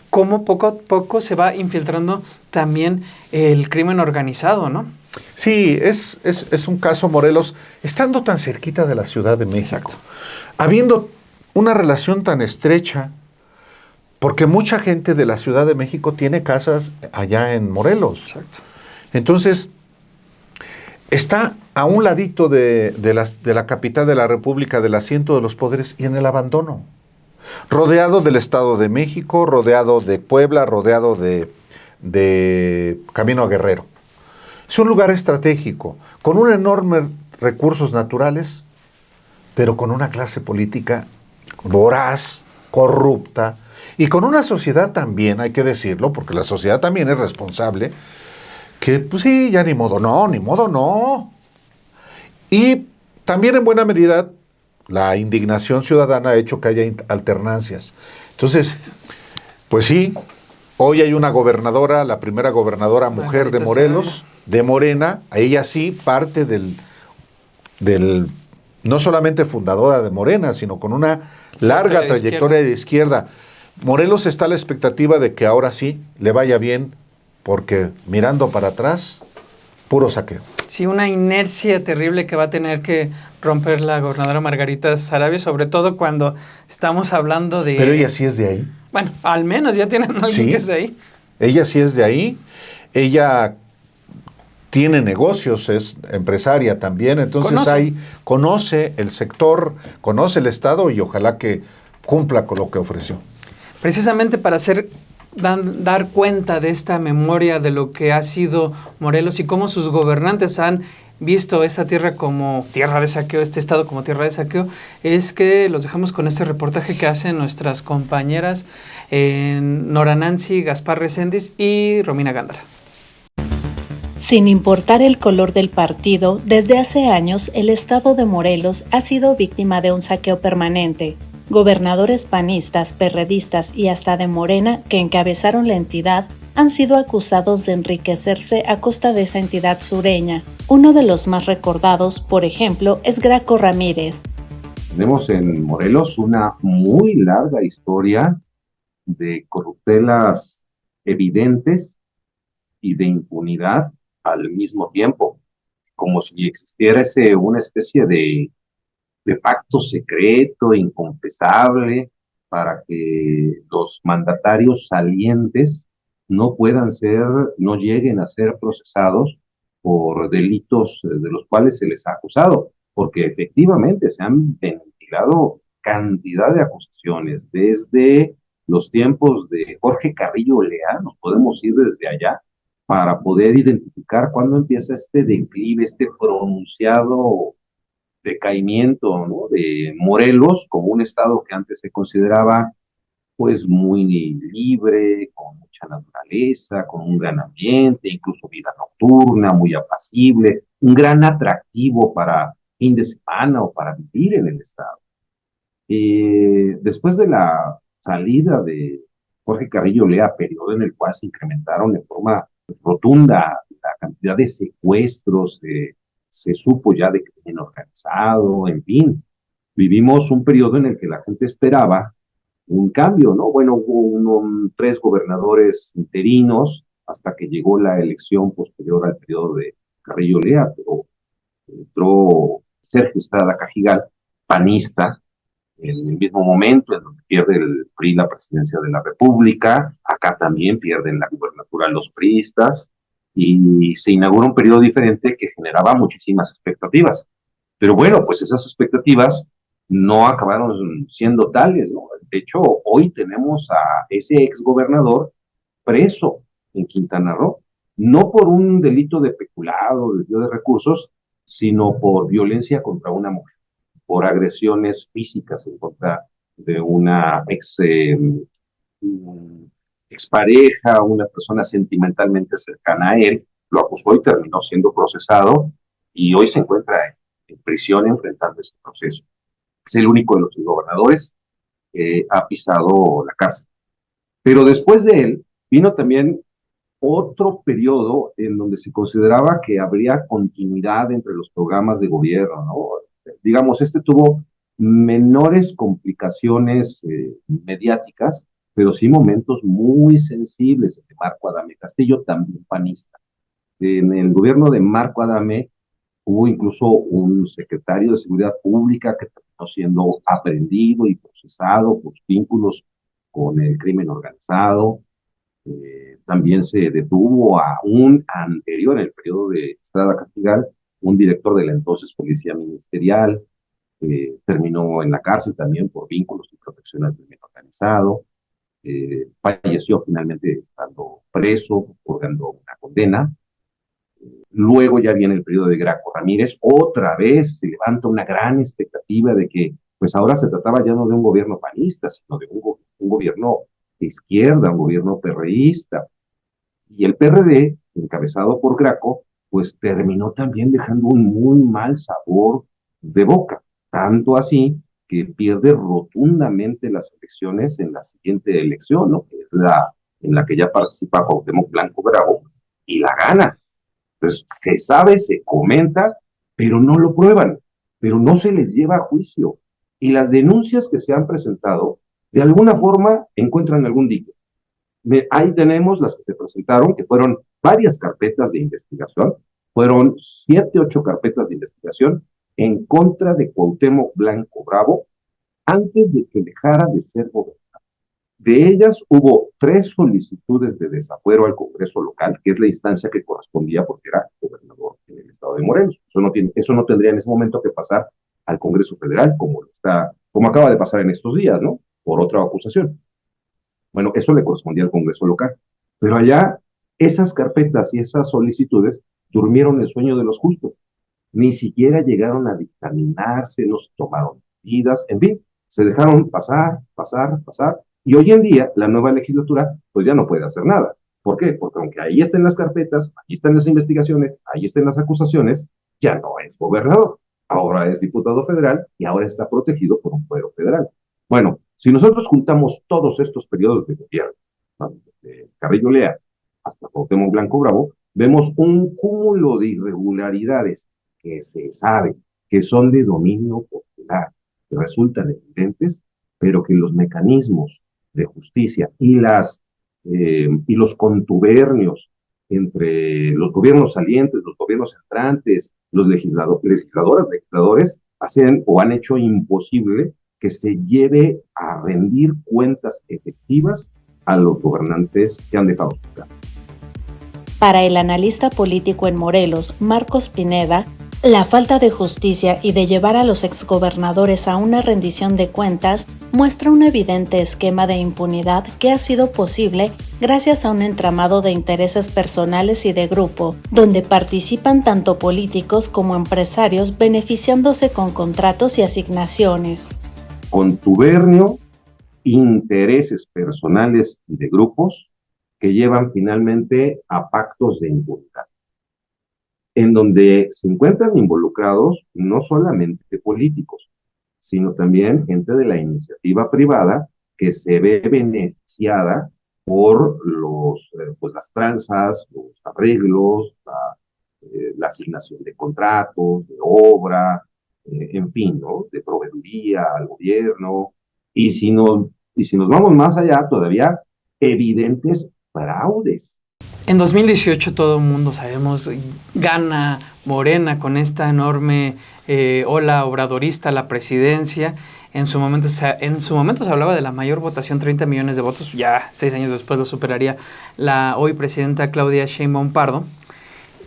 Speaker 2: cómo poco a poco se va infiltrando también el crimen organizado, ¿no?
Speaker 1: Sí, es un caso, Morelos, estando tan cerquita de la Ciudad de México,
Speaker 2: exacto,
Speaker 1: habiendo una relación tan estrecha, porque mucha gente de la Ciudad de México tiene casas allá en Morelos.
Speaker 2: Exacto.
Speaker 1: Entonces, está a un ladito de la capital de la República, del asiento de los poderes, y en el abandono. Rodeado del Estado de México, rodeado de Puebla, rodeado de Camino a Guerrero. Es un lugar estratégico, con un enorme recursos naturales, pero con una clase política voraz, corrupta, y con una sociedad también, hay que decirlo, porque la sociedad también es responsable, que pues sí, ya ni modo no. Y también en buena medida la indignación ciudadana ha hecho que haya alternancias. Entonces, pues sí, hoy hay una gobernadora, la primera gobernadora mujer de Morelos, de Morena, ella sí parte del no solamente fundadora de Morena, sino con una larga trayectoria de izquierda. Morelos está a la expectativa de que ahora sí le vaya bien, porque mirando para atrás, puro saqueo.
Speaker 2: Sí, una inercia terrible que va a tener que romper la gobernadora Margarita Sarabia, sobre todo cuando estamos hablando de...
Speaker 1: Pero ella sí es de ahí.
Speaker 2: Bueno, al menos ya tienen a alguien que es de ahí.
Speaker 1: Ella sí es de ahí. Ella tiene negocios, es empresaria también, entonces conoce el sector, conoce el Estado y ojalá que cumpla con lo que ofreció.
Speaker 2: Precisamente para dar cuenta de esta memoria de lo que ha sido Morelos y cómo sus gobernantes han visto esta tierra como tierra de saqueo, este estado como tierra de saqueo, es que los dejamos con este reportaje que hacen nuestras compañeras Nora Nancy Gaspar Reséndiz y Romina Gándara.
Speaker 3: Sin importar el color del partido, desde hace años el estado de Morelos ha sido víctima de un saqueo permanente. Gobernadores panistas, perredistas y hasta de Morena que encabezaron la entidad han sido acusados de enriquecerse a costa de esa entidad sureña. Uno de los más recordados, por ejemplo, es Graco Ramírez.
Speaker 5: Tenemos en Morelos una muy larga historia de corruptelas evidentes y de impunidad al mismo tiempo, como si existiera una especie de pacto secreto, inconfesable, para que los mandatarios salientes no lleguen a ser procesados por delitos de los cuales se les ha acusado, porque efectivamente se han ventilado cantidad de acusaciones, desde los tiempos de Jorge Carrillo Lea, nos podemos ir desde allá para poder identificar cuándo empieza este declive, este pronunciado decaimiento, ¿no?, de Morelos como un estado que antes se consideraba pues muy libre, con mucha naturaleza, con un gran ambiente, incluso vida nocturna, muy apacible, un gran atractivo para fin de semana o para vivir en el estado. Después de la salida de Jorge Carrillo Lea, periodo en el cual se incrementaron de forma rotunda la cantidad de secuestros, se supo ya de crimen organizado, en fin, vivimos un periodo en el que la gente esperaba un cambio, ¿no? Bueno, hubo 3 gobernadores interinos hasta que llegó la elección posterior al periodo de Carrillo Lea, pero entró Sergio Estrada Cajigal, panista, en el mismo momento en donde pierde el PRI la presidencia de la República, acá también pierden la gubernatura los priistas, y se inaugura un periodo diferente que generaba muchísimas expectativas. Pero bueno, pues esas expectativas no acabaron siendo tales, ¿no? De hecho, hoy tenemos a ese exgobernador preso en Quintana Roo, no por un delito de peculado, desvío de recursos, sino por violencia contra una mujer, por agresiones físicas en contra de una expareja, una persona sentimentalmente cercana a él, lo acusó y terminó siendo procesado, y hoy se encuentra en prisión enfrentando este proceso. Es el único de los gobernadores que ha pisado la cárcel. Pero después de él vino también otro periodo en donde se consideraba que habría continuidad entre los programas de gobierno, ¿no? Digamos, este tuvo menores complicaciones mediáticas, pero sí momentos muy sensibles de Marco Adame Castillo, también panista. En el gobierno de Marco Adame hubo incluso un secretario de Seguridad Pública que terminó siendo aprehendido y procesado por vínculos con el crimen organizado. También se detuvo a un anterior, en el periodo de Estrada Cajigal, un director de la entonces Policía Ministerial, terminó en la cárcel también por vínculos y protección al crimen organizado. Falleció finalmente estando preso, purgando una condena. Luego ya viene el periodo de Graco Ramírez, otra vez se levanta una gran expectativa de que pues ahora se trataba ya no de un gobierno panista, sino de un gobierno de izquierda, un gobierno perreísta. Y el PRD, encabezado por Graco, pues terminó también dejando un muy mal sabor de boca, tanto así que pierde rotundamente las elecciones en la siguiente elección, ¿no?, que es la en la que ya participa Cuauhtémoc Blanco Bravo, y la gana. Entonces, se sabe, se comenta, pero no lo prueban, pero no se les lleva a juicio. Y las denuncias que se han presentado, de alguna forma, encuentran algún dique. Ahí tenemos las que se presentaron, que fueron varias carpetas de investigación, fueron 7, 8 carpetas de investigación en contra de Cuauhtémoc Blanco Bravo antes de que dejara de ser gobernador. De ellas hubo 3 solicitudes de desafuero al Congreso local, que es la instancia que correspondía porque era gobernador en el estado de Morelos. Eso no tendría en ese momento que pasar al Congreso Federal, como acaba de pasar en estos días, ¿no?, por otra acusación. Bueno, eso le correspondía al Congreso local. Pero allá, esas carpetas y esas solicitudes durmieron el sueño de los justos. Ni siquiera llegaron a dictaminarse, no se tomaron medidas, en fin, se dejaron pasar, y hoy en día la nueva legislatura pues ya no puede hacer nada. ¿Por qué? Porque aunque ahí estén las carpetas, ahí están las investigaciones, ahí estén las acusaciones, ya no es gobernador, ahora es diputado federal y ahora está protegido por un fuero federal. Bueno, si nosotros juntamos todos estos periodos de gobierno, de Carrillo Lea hasta Cuauhtémoc Blanco Bravo, vemos un cúmulo de irregularidades que se sabe que son de dominio popular, que resultan evidentes, pero que los mecanismos de justicia y los contubernios entre los gobiernos salientes, los gobiernos entrantes, los legisladores, hacen o han hecho imposible que se lleve a rendir cuentas efectivas a los gobernantes que han dejado su cargo.
Speaker 3: Para el analista político en Morelos, Marcos Pineda, La falta de justicia y de llevar a los exgobernadores a una rendición de cuentas muestra un evidente esquema de impunidad que ha sido posible gracias a un entramado de intereses personales y de grupo, donde participan tanto políticos como empresarios beneficiándose con contratos y asignaciones.
Speaker 5: Contubernio, intereses personales y de grupos que llevan finalmente a pactos de impunidad, en donde se encuentran involucrados no solamente políticos, sino también gente de la iniciativa privada que se ve beneficiada por las tranzas, los arreglos, la asignación de contratos, de obra, en fin, ¿no? De proveeduría al gobierno. Y si nos vamos más allá, todavía evidentes fraudes.
Speaker 2: En 2018 todo el mundo sabemos, gana Morena con esta enorme ola obradorista, la presidencia. En su momento se hablaba de la mayor votación, 30 millones de votos. Ya 6 años después lo superaría la hoy presidenta Claudia Sheinbaum Pardo.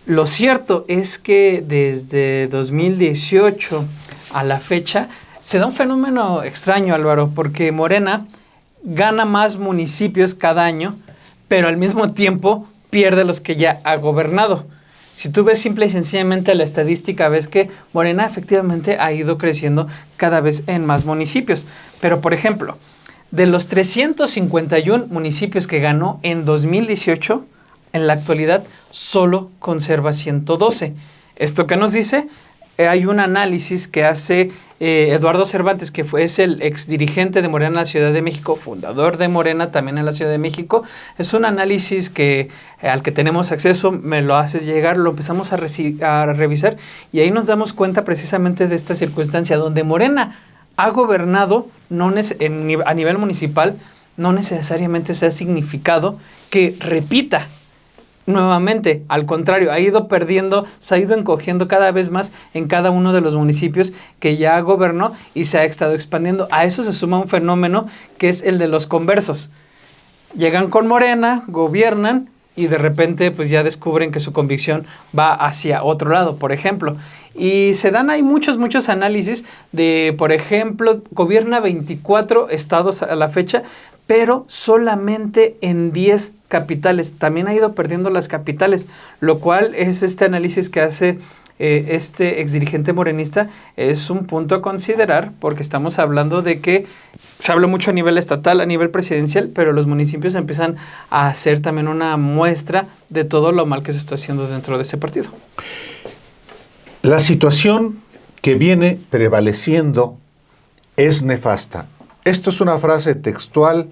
Speaker 2: Lo cierto es que desde 2018 a la fecha se da un fenómeno extraño, Álvaro, porque Morena gana más municipios cada año, pero al mismo tiempo pierde los que ya ha gobernado. Si tú ves simple y sencillamente la estadística, ves que Morena efectivamente ha ido creciendo cada vez en más municipios. Pero, por ejemplo, de los 351 municipios que ganó en 2018, en la actualidad solo conserva 112. ¿Esto qué nos dice? Hay un análisis que hace Eduardo Cervantes, que es el exdirigente de Morena en la Ciudad de México, fundador de Morena también en la Ciudad de México. Es un análisis al que tenemos acceso, me lo haces llegar, lo empezamos a revisar y ahí nos damos cuenta precisamente de esta circunstancia donde Morena ha gobernado a nivel municipal, no necesariamente se ha significado que repita nuevamente. Al contrario, ha ido perdiendo, se ha ido encogiendo cada vez más en cada uno de los municipios que ya gobernó y se ha estado expandiendo. A eso se suma un fenómeno que es el de los conversos. Llegan con Morena, gobiernan y de repente pues ya descubren que su convicción va hacia otro lado, por ejemplo. Y se dan ahí muchos análisis de, por ejemplo, gobierna 24 estados a la fecha, pero solamente en 10 capitales. También ha ido perdiendo las capitales, lo cual es este análisis que hace este exdirigente morenista. Es un punto a considerar porque estamos hablando de que se habla mucho a nivel estatal, a nivel presidencial, pero los municipios empiezan a hacer también una muestra de todo lo mal que se está haciendo dentro de ese partido.
Speaker 1: La situación que viene prevaleciendo es nefasta. Esto es una frase textual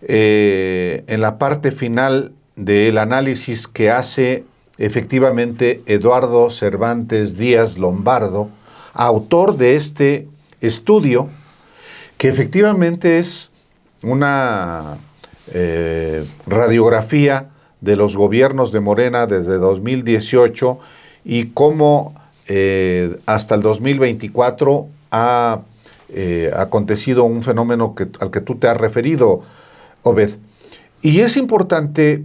Speaker 1: en la parte final del análisis que hace efectivamente Eduardo Cervantes Díaz Lombardo, autor de este estudio, que efectivamente es una radiografía de los gobiernos de Morena desde 2018 y cómo hasta el 2024 ha acontecido un fenómeno al que tú te has referido, Obed. Y es importante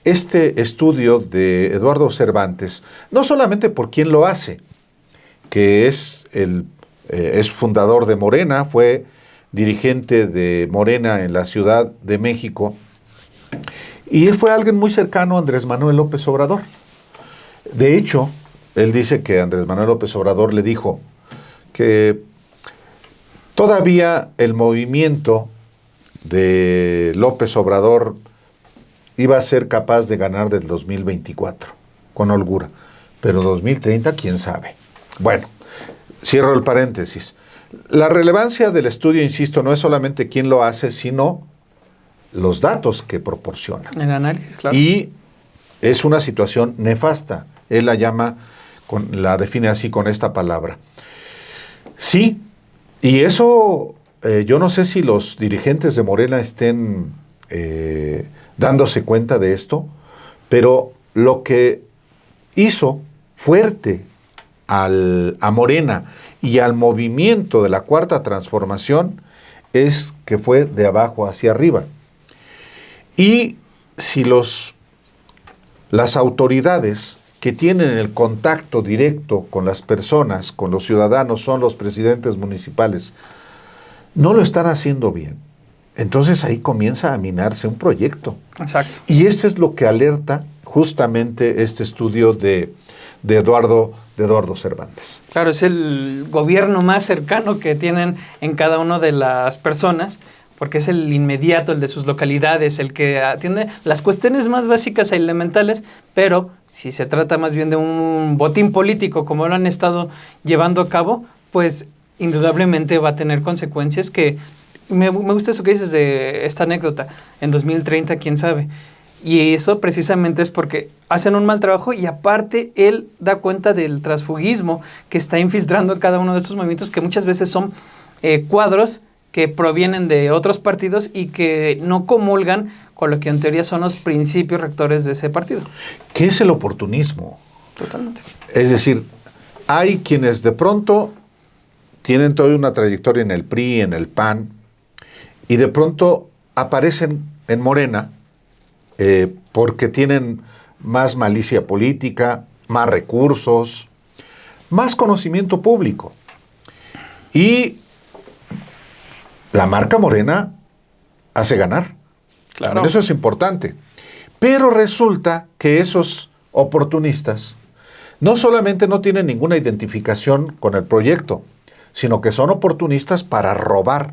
Speaker 1: este estudio de Eduardo Cervantes, no solamente por quién lo hace, que es fundador de Morena, fue dirigente de Morena en la Ciudad de México, y fue alguien muy cercano a Andrés Manuel López Obrador. De hecho, él dice que Andrés Manuel López Obrador le dijo que todavía el movimiento de López Obrador iba a ser capaz de ganar del 2024, con holgura. Pero 2030, quién sabe. Bueno, cierro el paréntesis. La relevancia del estudio, insisto, no es solamente quién lo hace, sino los datos que proporciona.
Speaker 2: El análisis, claro.
Speaker 1: Y es una situación nefasta. Él la define así con esta palabra. Sí, y eso yo no sé si los dirigentes de Morena estén dándose cuenta de esto, pero lo que hizo fuerte a Morena y al movimiento de la Cuarta Transformación es que fue de abajo hacia arriba. Y si las autoridades que tienen el contacto directo con las personas, con los ciudadanos, son los presidentes municipales, no lo están haciendo bien. Entonces ahí comienza a minarse un proyecto.
Speaker 2: Exacto.
Speaker 1: Y esto es lo que alerta justamente este estudio de Eduardo Cervantes.
Speaker 2: Claro, es el gobierno más cercano que tienen en cada una de las personas, porque es el inmediato, el de sus localidades, el que atiende las cuestiones más básicas e elementales, pero si se trata más bien de un botín político, como lo han estado llevando a cabo, pues indudablemente va a tener consecuencias que... Me gusta eso que dices de esta anécdota, en 2030, quién sabe. Y eso precisamente es porque hacen un mal trabajo y aparte él da cuenta del transfugismo que está infiltrando en cada uno de estos movimientos, que muchas veces son cuadros que provienen de otros partidos y que no comulgan con lo que en teoría son los principios rectores de ese partido.
Speaker 1: ¿Qué es el oportunismo?
Speaker 2: Totalmente.
Speaker 1: Es decir, hay quienes de pronto tienen toda una trayectoria en el PRI, en el PAN, y de pronto aparecen en Morena porque tienen más malicia política, más recursos, más conocimiento público. Y la marca Morena hace ganar.
Speaker 2: Claro.
Speaker 1: También eso es importante. Pero resulta que esos oportunistas no solamente no tienen ninguna identificación con el proyecto, sino que son oportunistas para robar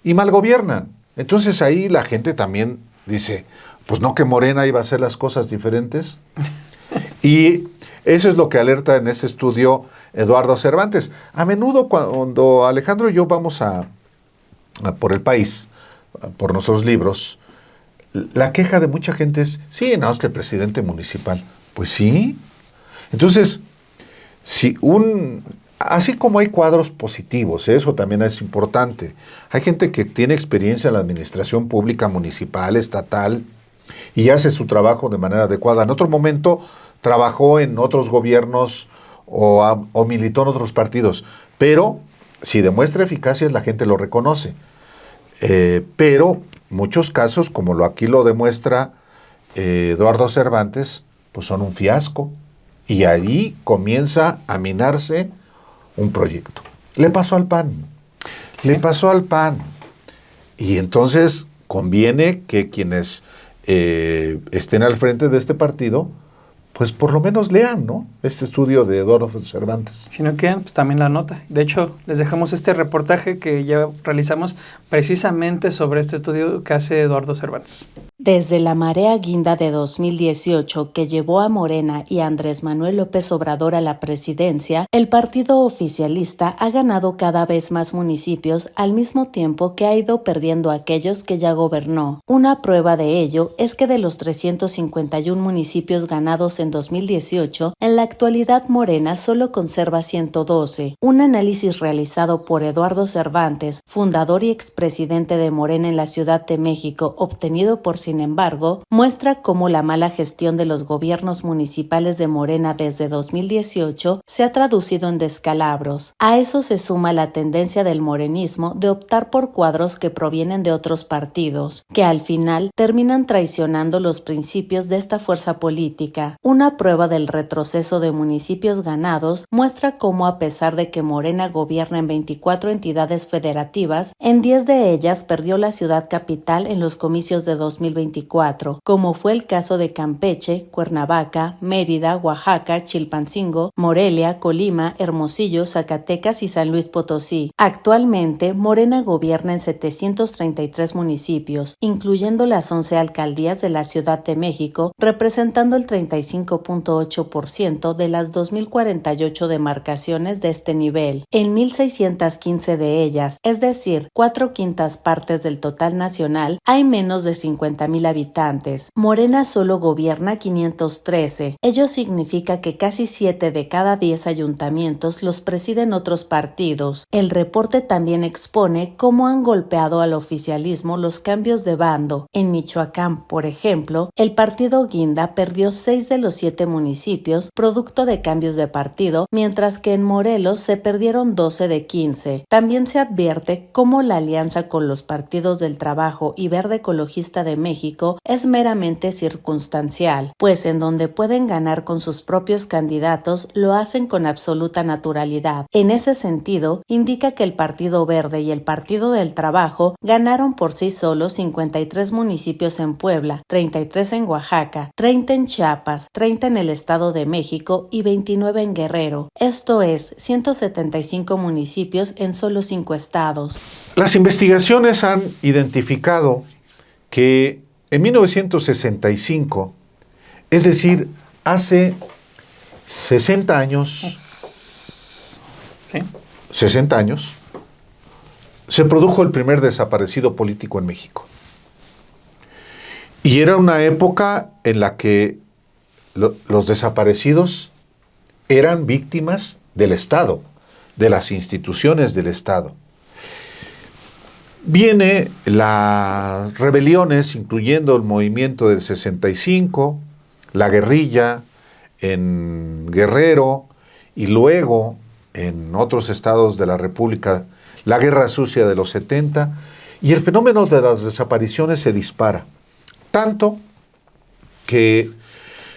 Speaker 1: y mal gobiernan. Entonces ahí la gente también dice, pues no, que Morena iba a hacer las cosas diferentes. Y eso es lo que alerta en ese estudio Eduardo Cervantes. A menudo cuando Alejandro y yo vamos por el país, por nuestros libros, la queja de mucha gente es, sí, no, es que el presidente municipal, pues sí. Entonces, así como hay cuadros positivos, eso también es importante. Hay gente que tiene experiencia en la administración pública municipal, estatal, y hace su trabajo de manera adecuada. En otro momento trabajó en otros gobiernos o militó en otros partidos, pero si demuestra eficacia la gente lo reconoce. Pero muchos casos, como aquí lo demuestra Eduardo Cervantes, pues son un fiasco. Y ahí comienza a minarse un proyecto. Le pasó al PAN. Sí. Le pasó al PAN. Y entonces conviene que quienes estén al frente de este partido, pues por lo menos lean, ¿no? Este estudio de Eduardo Cervantes.
Speaker 2: Si no quieren, pues también la nota. De hecho, les dejamos este reportaje que ya realizamos precisamente sobre este estudio que hace Eduardo Cervantes.
Speaker 3: Desde la marea guinda de 2018 que llevó a Morena y a Andrés Manuel López Obrador a la presidencia, el partido oficialista ha ganado cada vez más municipios al mismo tiempo que ha ido perdiendo aquellos que ya gobernó. Una prueba de ello es que de los 351 municipios ganados en 2018, en la actualidad Morena solo conserva 112. Un análisis realizado por Eduardo Cervantes, fundador y expresidente de Morena en la Ciudad de México, obtenido por sin embargo, muestra cómo la mala gestión de los gobiernos municipales de Morena desde 2018 se ha traducido en descalabros. A eso se suma la tendencia del morenismo de optar por cuadros que provienen de otros partidos, que al final terminan traicionando los principios de esta fuerza política. Una prueba del retroceso de municipios ganados muestra cómo, a pesar de que Morena gobierna en 24 entidades federativas, en 10 de ellas perdió la ciudad capital en los comicios de 2024, como fue el caso de Campeche, Cuernavaca, Mérida, Oaxaca, Chilpancingo, Morelia, Colima, Hermosillo, Zacatecas y San Luis Potosí. Actualmente, Morena gobierna en 733 municipios, incluyendo las 11 alcaldías de la Ciudad de México, representando el 35.8% de las 2.048 demarcaciones de este nivel. En 1.615 de ellas, es decir, 4/5 partes del total nacional, hay menos de 50,000 habitantes. Morena solo gobierna 513. Ello significa que casi 7 de cada 10 ayuntamientos los presiden otros partidos. El reporte también expone cómo han golpeado al oficialismo los cambios de bando. En Michoacán, por ejemplo, el partido Guinda perdió 6 de los 7 municipios producto de cambios de partido, mientras que en Morelos se perdieron 12 de 15. También se advierte cómo la alianza con los partidos del Trabajo y Verde Ecologista de México México es meramente circunstancial, pues en donde pueden ganar con sus propios candidatos lo hacen con absoluta naturalidad. En ese sentido, indica que el Partido Verde y el Partido del Trabajo ganaron por sí solos 53 municipios en Puebla, 33 en Oaxaca, 30 en Chiapas, 30 en el Estado de México y 29 en Guerrero. Esto es 175 municipios en solo 5 estados.
Speaker 1: Las investigaciones han identificado que en 1965, es decir, hace 60 años,
Speaker 2: ¿sí?
Speaker 1: 60 años, se produjo el primer desaparecido político en México. Y era una época en la que los desaparecidos eran víctimas del Estado, de las instituciones del Estado. Viene las rebeliones, incluyendo el movimiento del 65, la guerrilla en Guerrero y luego en otros estados de la República, la guerra sucia de los 70, y el fenómeno de las desapariciones se dispara. Tanto que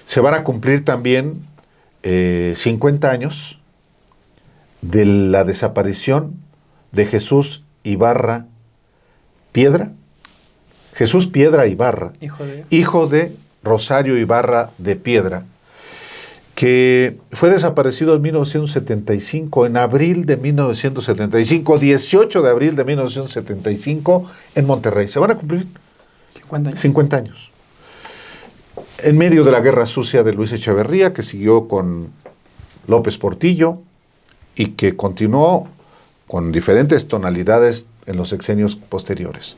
Speaker 1: se van a cumplir también 50 años de la desaparición de Jesús Ibarra Piedra, Jesús Piedra Ibarra, hijo de Rosario Ibarra de Piedra, que fue desaparecido en 1975, en abril de 1975, 18 de abril de 1975, en Monterrey. Se van a cumplir 50 años. En medio de la guerra sucia de Luis Echeverría, que siguió con López Portillo y que continuó con diferentes tonalidades en los sexenios posteriores.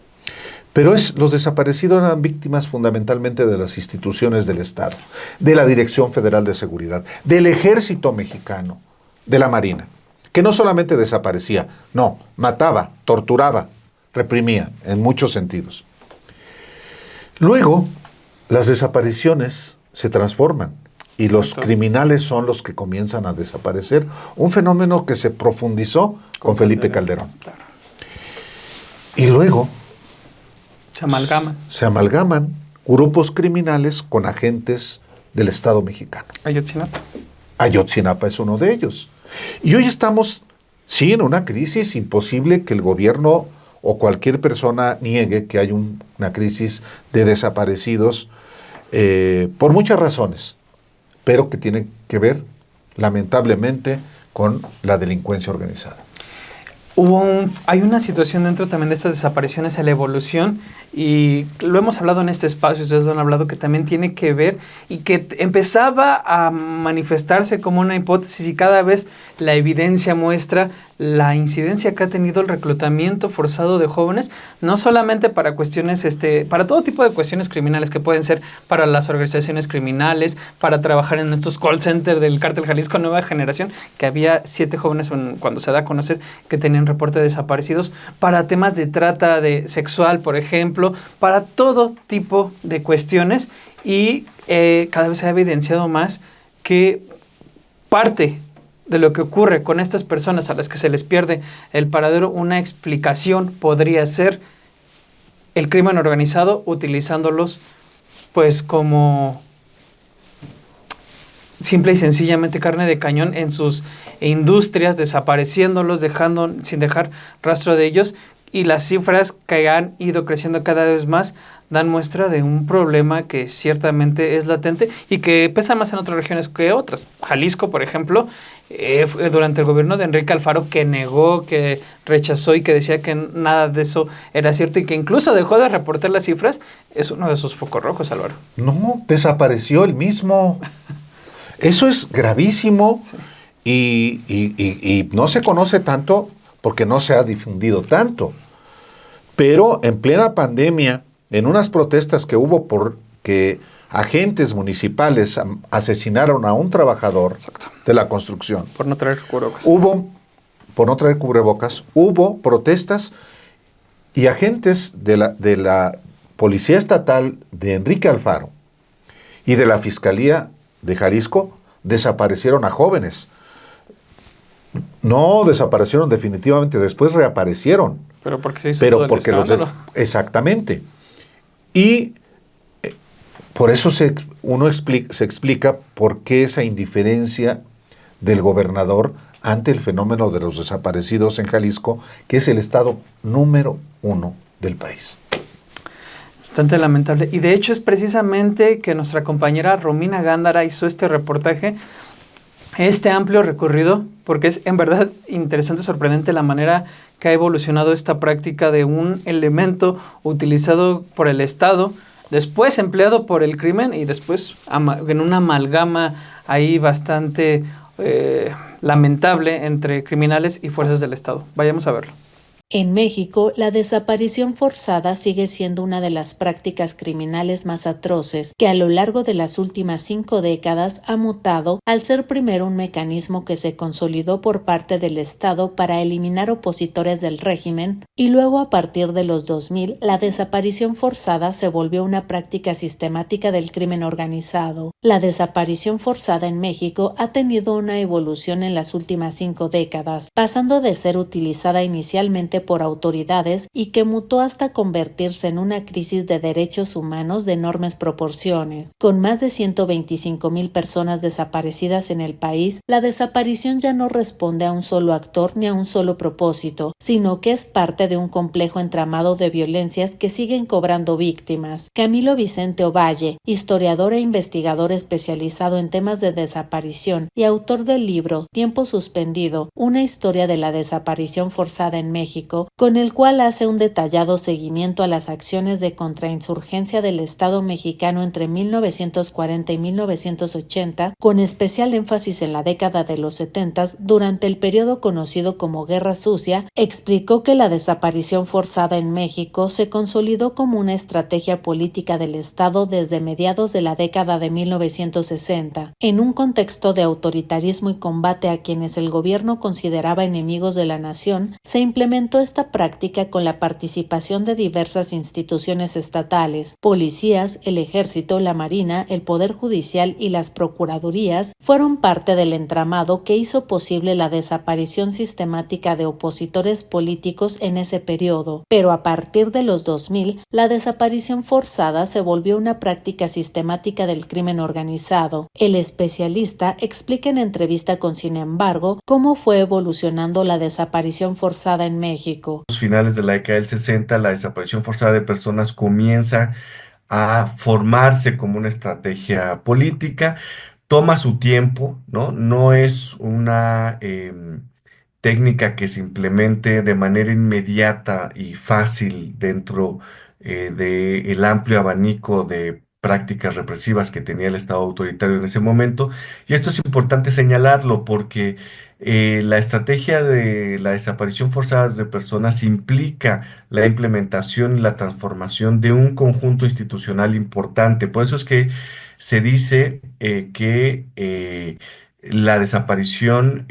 Speaker 1: Pero los desaparecidos eran víctimas fundamentalmente de las instituciones del Estado, de la Dirección Federal de Seguridad, del Ejército Mexicano, de la Marina, que no solamente desaparecía, no, mataba, torturaba, reprimía, en muchos sentidos. Luego, las desapariciones se transforman y los criminales son los que comienzan a desaparecer, un fenómeno que se profundizó con Felipe Calderón.
Speaker 2: Claro.
Speaker 1: Y luego
Speaker 2: se
Speaker 1: amalgaman grupos criminales con agentes del Estado mexicano.
Speaker 2: Ayotzinapa.
Speaker 1: Ayotzinapa es uno de ellos. Y hoy estamos, sí, en una crisis imposible que el gobierno o cualquier persona niegue que hay una crisis de desaparecidos por muchas razones, pero que tiene que ver, lamentablemente, con la delincuencia organizada.
Speaker 2: Hay una situación dentro también de estas desapariciones a la evolución, y lo hemos hablado en este espacio, ustedes lo han hablado, que también tiene que ver y que empezaba a manifestarse como una hipótesis, y cada vez la evidencia muestra la incidencia que ha tenido el reclutamiento forzado de jóvenes, no solamente para cuestiones, para todo tipo de cuestiones criminales que pueden ser para las organizaciones criminales, para trabajar en estos call centers del Cártel Jalisco Nueva Generación, que había 7 jóvenes cuando se da a conocer que tenían reporte de desaparecidos, para temas de trata sexual, por ejemplo, para todo tipo de cuestiones, y cada vez se ha evidenciado más que parte de lo que ocurre con estas personas a las que se les pierde el paradero, una explicación podría ser el crimen organizado, utilizándolos pues como simple y sencillamente carne de cañón en sus industrias, desapareciéndolos, sin dejar rastro de ellos, y las cifras que han ido creciendo cada vez más dan muestra de un problema que ciertamente es latente y que pesa más en otras regiones que otras. Jalisco, por ejemplo, durante el gobierno de Enrique Alfaro, que negó, que rechazó y que decía que nada de eso era cierto y que incluso dejó de reportar las cifras, es uno de sus focos rojos, Álvaro.
Speaker 1: No, desapareció el mismo. Eso es gravísimo, sí. Y no se conoce tanto porque no se ha difundido tanto. Pero en plena pandemia, en unas protestas que hubo porque agentes municipales asesinaron a un trabajador de la construcción.
Speaker 2: Por no traer cubrebocas.
Speaker 1: Hubo protestas y agentes de la Policía Estatal de Enrique Alfaro y de la Fiscalía de Jalisco desaparecieron a jóvenes. No desaparecieron definitivamente, después reaparecieron.
Speaker 2: Pero porque se hizo todo el escándalo.
Speaker 1: Exactamente. Y Por eso se explica por qué esa indiferencia del gobernador ante el fenómeno de los desaparecidos en Jalisco, que es el estado número 1 del país.
Speaker 2: Bastante lamentable. Y de hecho es precisamente que nuestra compañera Romina Gándara hizo este reportaje, este amplio recorrido, porque es en verdad interesante, sorprendente la manera que ha evolucionado esta práctica de un elemento utilizado por el Estado, después empleado por el crimen y después en una amalgama ahí bastante lamentable entre criminales y fuerzas del Estado. Vayamos a verlo.
Speaker 3: En México, la desaparición forzada sigue siendo una de las prácticas criminales más atroces que a lo largo de las últimas 5 décadas ha mutado al ser primero un mecanismo que se consolidó por parte del Estado para eliminar opositores del régimen y luego a partir de los 2000 la desaparición forzada se volvió una práctica sistemática del crimen organizado. La desaparición forzada en México ha tenido una evolución en las últimas 5 décadas, pasando de ser utilizada inicialmente por autoridades y que mutó hasta convertirse en una crisis de derechos humanos de enormes proporciones. Con más de 125,000 personas desaparecidas en el país, la desaparición ya no responde a un solo actor ni a un solo propósito, sino que es parte de un complejo entramado de violencias que siguen cobrando víctimas. Camilo Vicente Ovalle, historiador e investigador especializado en temas de desaparición y autor del libro Tiempo Suspendido, una historia de la desaparición forzada en México, con el cual hace un detallado seguimiento a las acciones de contrainsurgencia del Estado mexicano entre 1940 y 1980, con especial énfasis en la década de los 70 durante el periodo conocido como Guerra Sucia, explicó que la desaparición forzada en México se consolidó como una estrategia política del Estado desde mediados de la década de 1960, en un contexto de autoritarismo y combate a quienes el gobierno consideraba enemigos de la nación. Se implementó esta práctica con la participación de diversas instituciones estatales, policías, el ejército, la marina, el poder judicial y las procuradurías fueron parte del entramado que hizo posible la desaparición sistemática de opositores políticos en ese periodo, pero a partir de los 2000, la desaparición forzada se volvió una práctica sistemática del crimen organizado. El especialista explica en entrevista con Sin embargo cómo fue evolucionando la desaparición forzada en México.
Speaker 6: Los finales de la década del 60, la desaparición forzada de personas comienza a formarse como una estrategia política, toma su tiempo, ¿no? No es una técnica que se implemente de manera inmediata y fácil dentro del amplio abanico de prácticas represivas que tenía el Estado autoritario en ese momento. Y esto es importante señalarlo porque la estrategia de la desaparición forzada de personas implica la implementación y la transformación de un conjunto institucional importante. Por eso es que se dice que la desaparición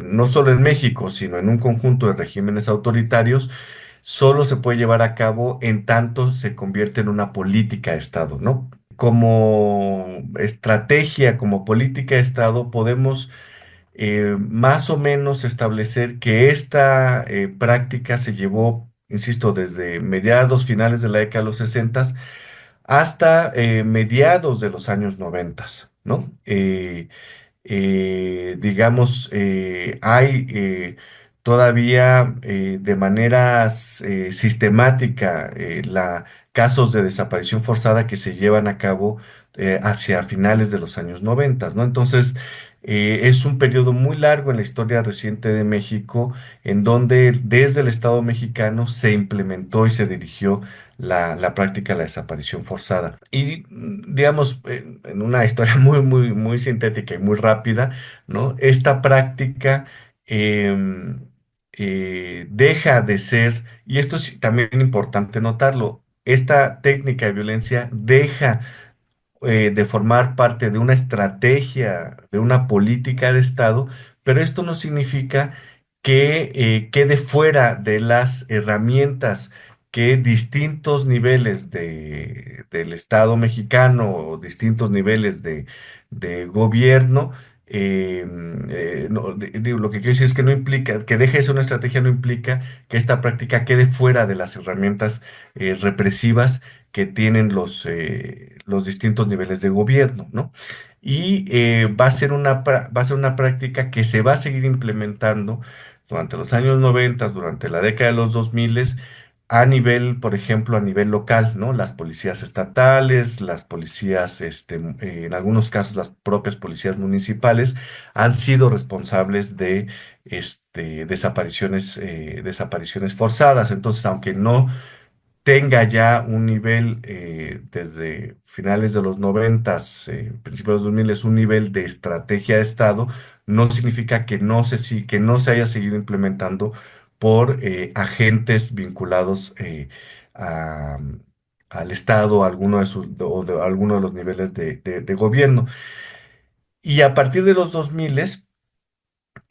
Speaker 6: no solo en México, sino en un conjunto de regímenes autoritarios, solo se puede llevar a cabo en tanto se convierte en una política de Estado, ¿no? Como estrategia, como política de Estado, podemos más o menos establecer que esta práctica se llevó, insisto, desde mediados, finales de la década de los 60 hasta mediados de los años 90, ¿no? Digamos, hay todavía de manera sistemática casos de desaparición forzada que se llevan a cabo hacia finales de los años 90, ¿no? Entonces, es un periodo muy largo en la historia reciente de México en donde desde el Estado mexicano se implementó y se dirigió la práctica de la desaparición forzada. Y digamos, en una historia muy sintética y muy rápida, ¿no? Esta práctica deja de ser, y esto es también importante notarlo, esta técnica de violencia deja de formar parte de una estrategia, de una política de Estado, pero esto no significa que quede fuera de las herramientas que distintos niveles del Estado mexicano o distintos niveles de gobierno, digo, lo que quiero decir es que no implica, que deje de ser una estrategia no implica que esta práctica quede fuera de las herramientas represivas que tienen los distintos niveles de gobierno, ¿no? Y va a ser va a ser una práctica que se va a seguir implementando durante los años 90, durante la década de los 2000, a nivel, por ejemplo, a nivel local, ¿no? Las policías estatales, las policías, en algunos casos, las propias policías municipales han sido responsables de desapariciones forzadas. Entonces, aunque no tenga ya un nivel desde finales de los noventas, principios de los 2000, es un nivel de estrategia de Estado, no significa que no se haya seguido implementando por agentes vinculados a- al Estado, a alguno de alguno de los niveles de gobierno. Y a partir de los 2000,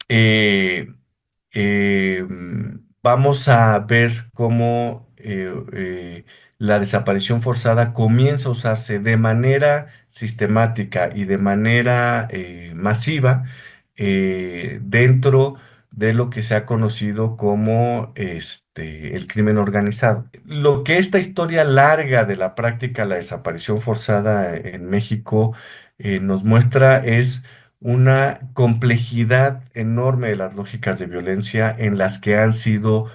Speaker 6: eh, vamos a ver cómo la desaparición forzada comienza a usarse de manera sistemática y de manera masiva dentro de lo que se ha conocido como el crimen organizado. Lo que esta historia larga de la práctica de la desaparición forzada en México nos muestra es una complejidad enorme de las lógicas de violencia en las que ha sido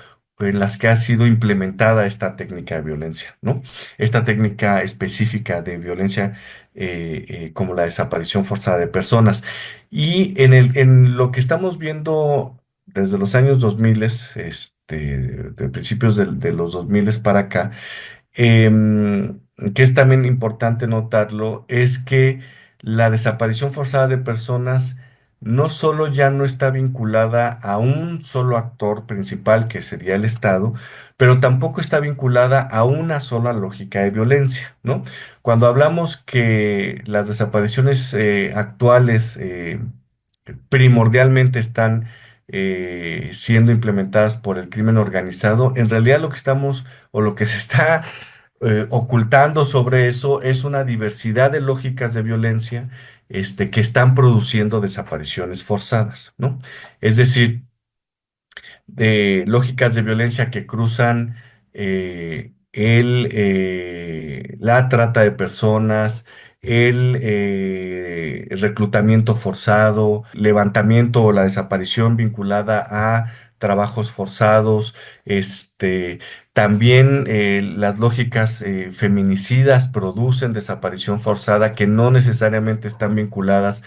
Speaker 6: implementada esta técnica de violencia, ¿no? Esta técnica específica de violencia como la desaparición forzada de personas. Y en lo que estamos viendo desde los años 2000, de principios de los 2000 para acá, que es también importante notarlo, es que la desaparición forzada de personas no solo ya no está vinculada a un solo actor principal, que sería el Estado, pero tampoco está vinculada a una sola lógica de violencia, ¿no? Cuando hablamos que las desapariciones actuales primordialmente están siendo implementadas por el crimen organizado, en realidad lo que estamos o lo que se está ocultando sobre eso es una diversidad de lógicas de violencia que están produciendo desapariciones forzadas, ¿no? Es decir, de lógicas de violencia que cruzan la trata de personas, el reclutamiento forzado, levantamiento o la desaparición vinculada a trabajos forzados, también las lógicas feminicidas producen desaparición forzada que no necesariamente están vinculadas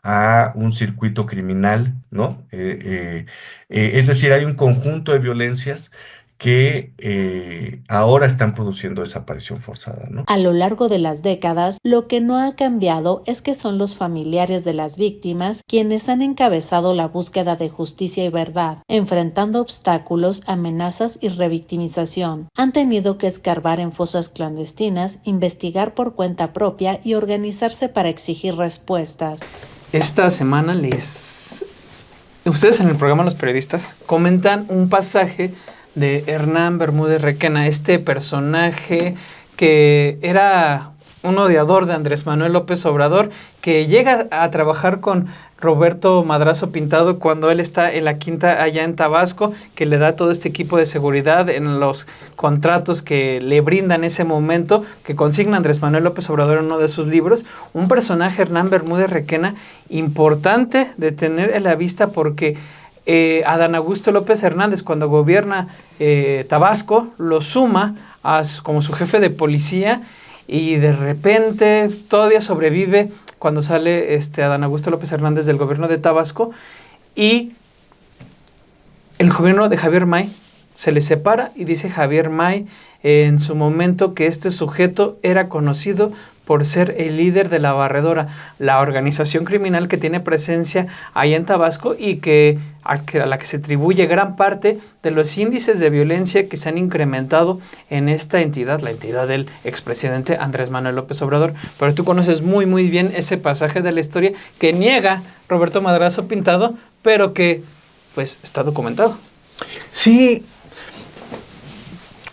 Speaker 6: a un circuito criminal, ¿no? Es decir, hay un conjunto de violencias que ahora están produciendo desaparición forzada, ¿no?
Speaker 3: A lo largo de las décadas, lo que no ha cambiado es que son los familiares de las víctimas quienes han encabezado la búsqueda de justicia y verdad, enfrentando obstáculos, amenazas y revictimización. Han tenido que escarbar en fosas clandestinas, investigar por cuenta propia y organizarse para exigir respuestas.
Speaker 2: Esta semana ustedes en el programa Los Periodistas comentan un pasaje de Hernán Bermúdez Requena, este personaje que era un odiador de Andrés Manuel López Obrador, que llega a trabajar con Roberto Madrazo Pintado cuando él está en la quinta allá en Tabasco, que le da todo este equipo de seguridad en los contratos que le brindan ese momento, que consigna Andrés Manuel López Obrador en uno de sus libros. Un personaje, Hernán Bermúdez Requena, importante de tener en la vista porque Adán Augusto López Hernández, cuando gobierna Tabasco, lo suma como su jefe de policía y de repente todavía sobrevive cuando sale Adán Augusto López Hernández del gobierno de Tabasco y el gobierno de Javier May se le separa y dice Javier May en su momento que este sujeto era conocido por ser el líder de la Barredora, la organización criminal que tiene presencia allá en Tabasco y a la que se atribuye gran parte de los índices de violencia que se han incrementado en esta entidad, la entidad del expresidente Andrés Manuel López Obrador. Pero tú conoces muy muy bien ese pasaje de la historia que niega Roberto Madrazo Pintado, pero que pues está documentado.
Speaker 1: Sí,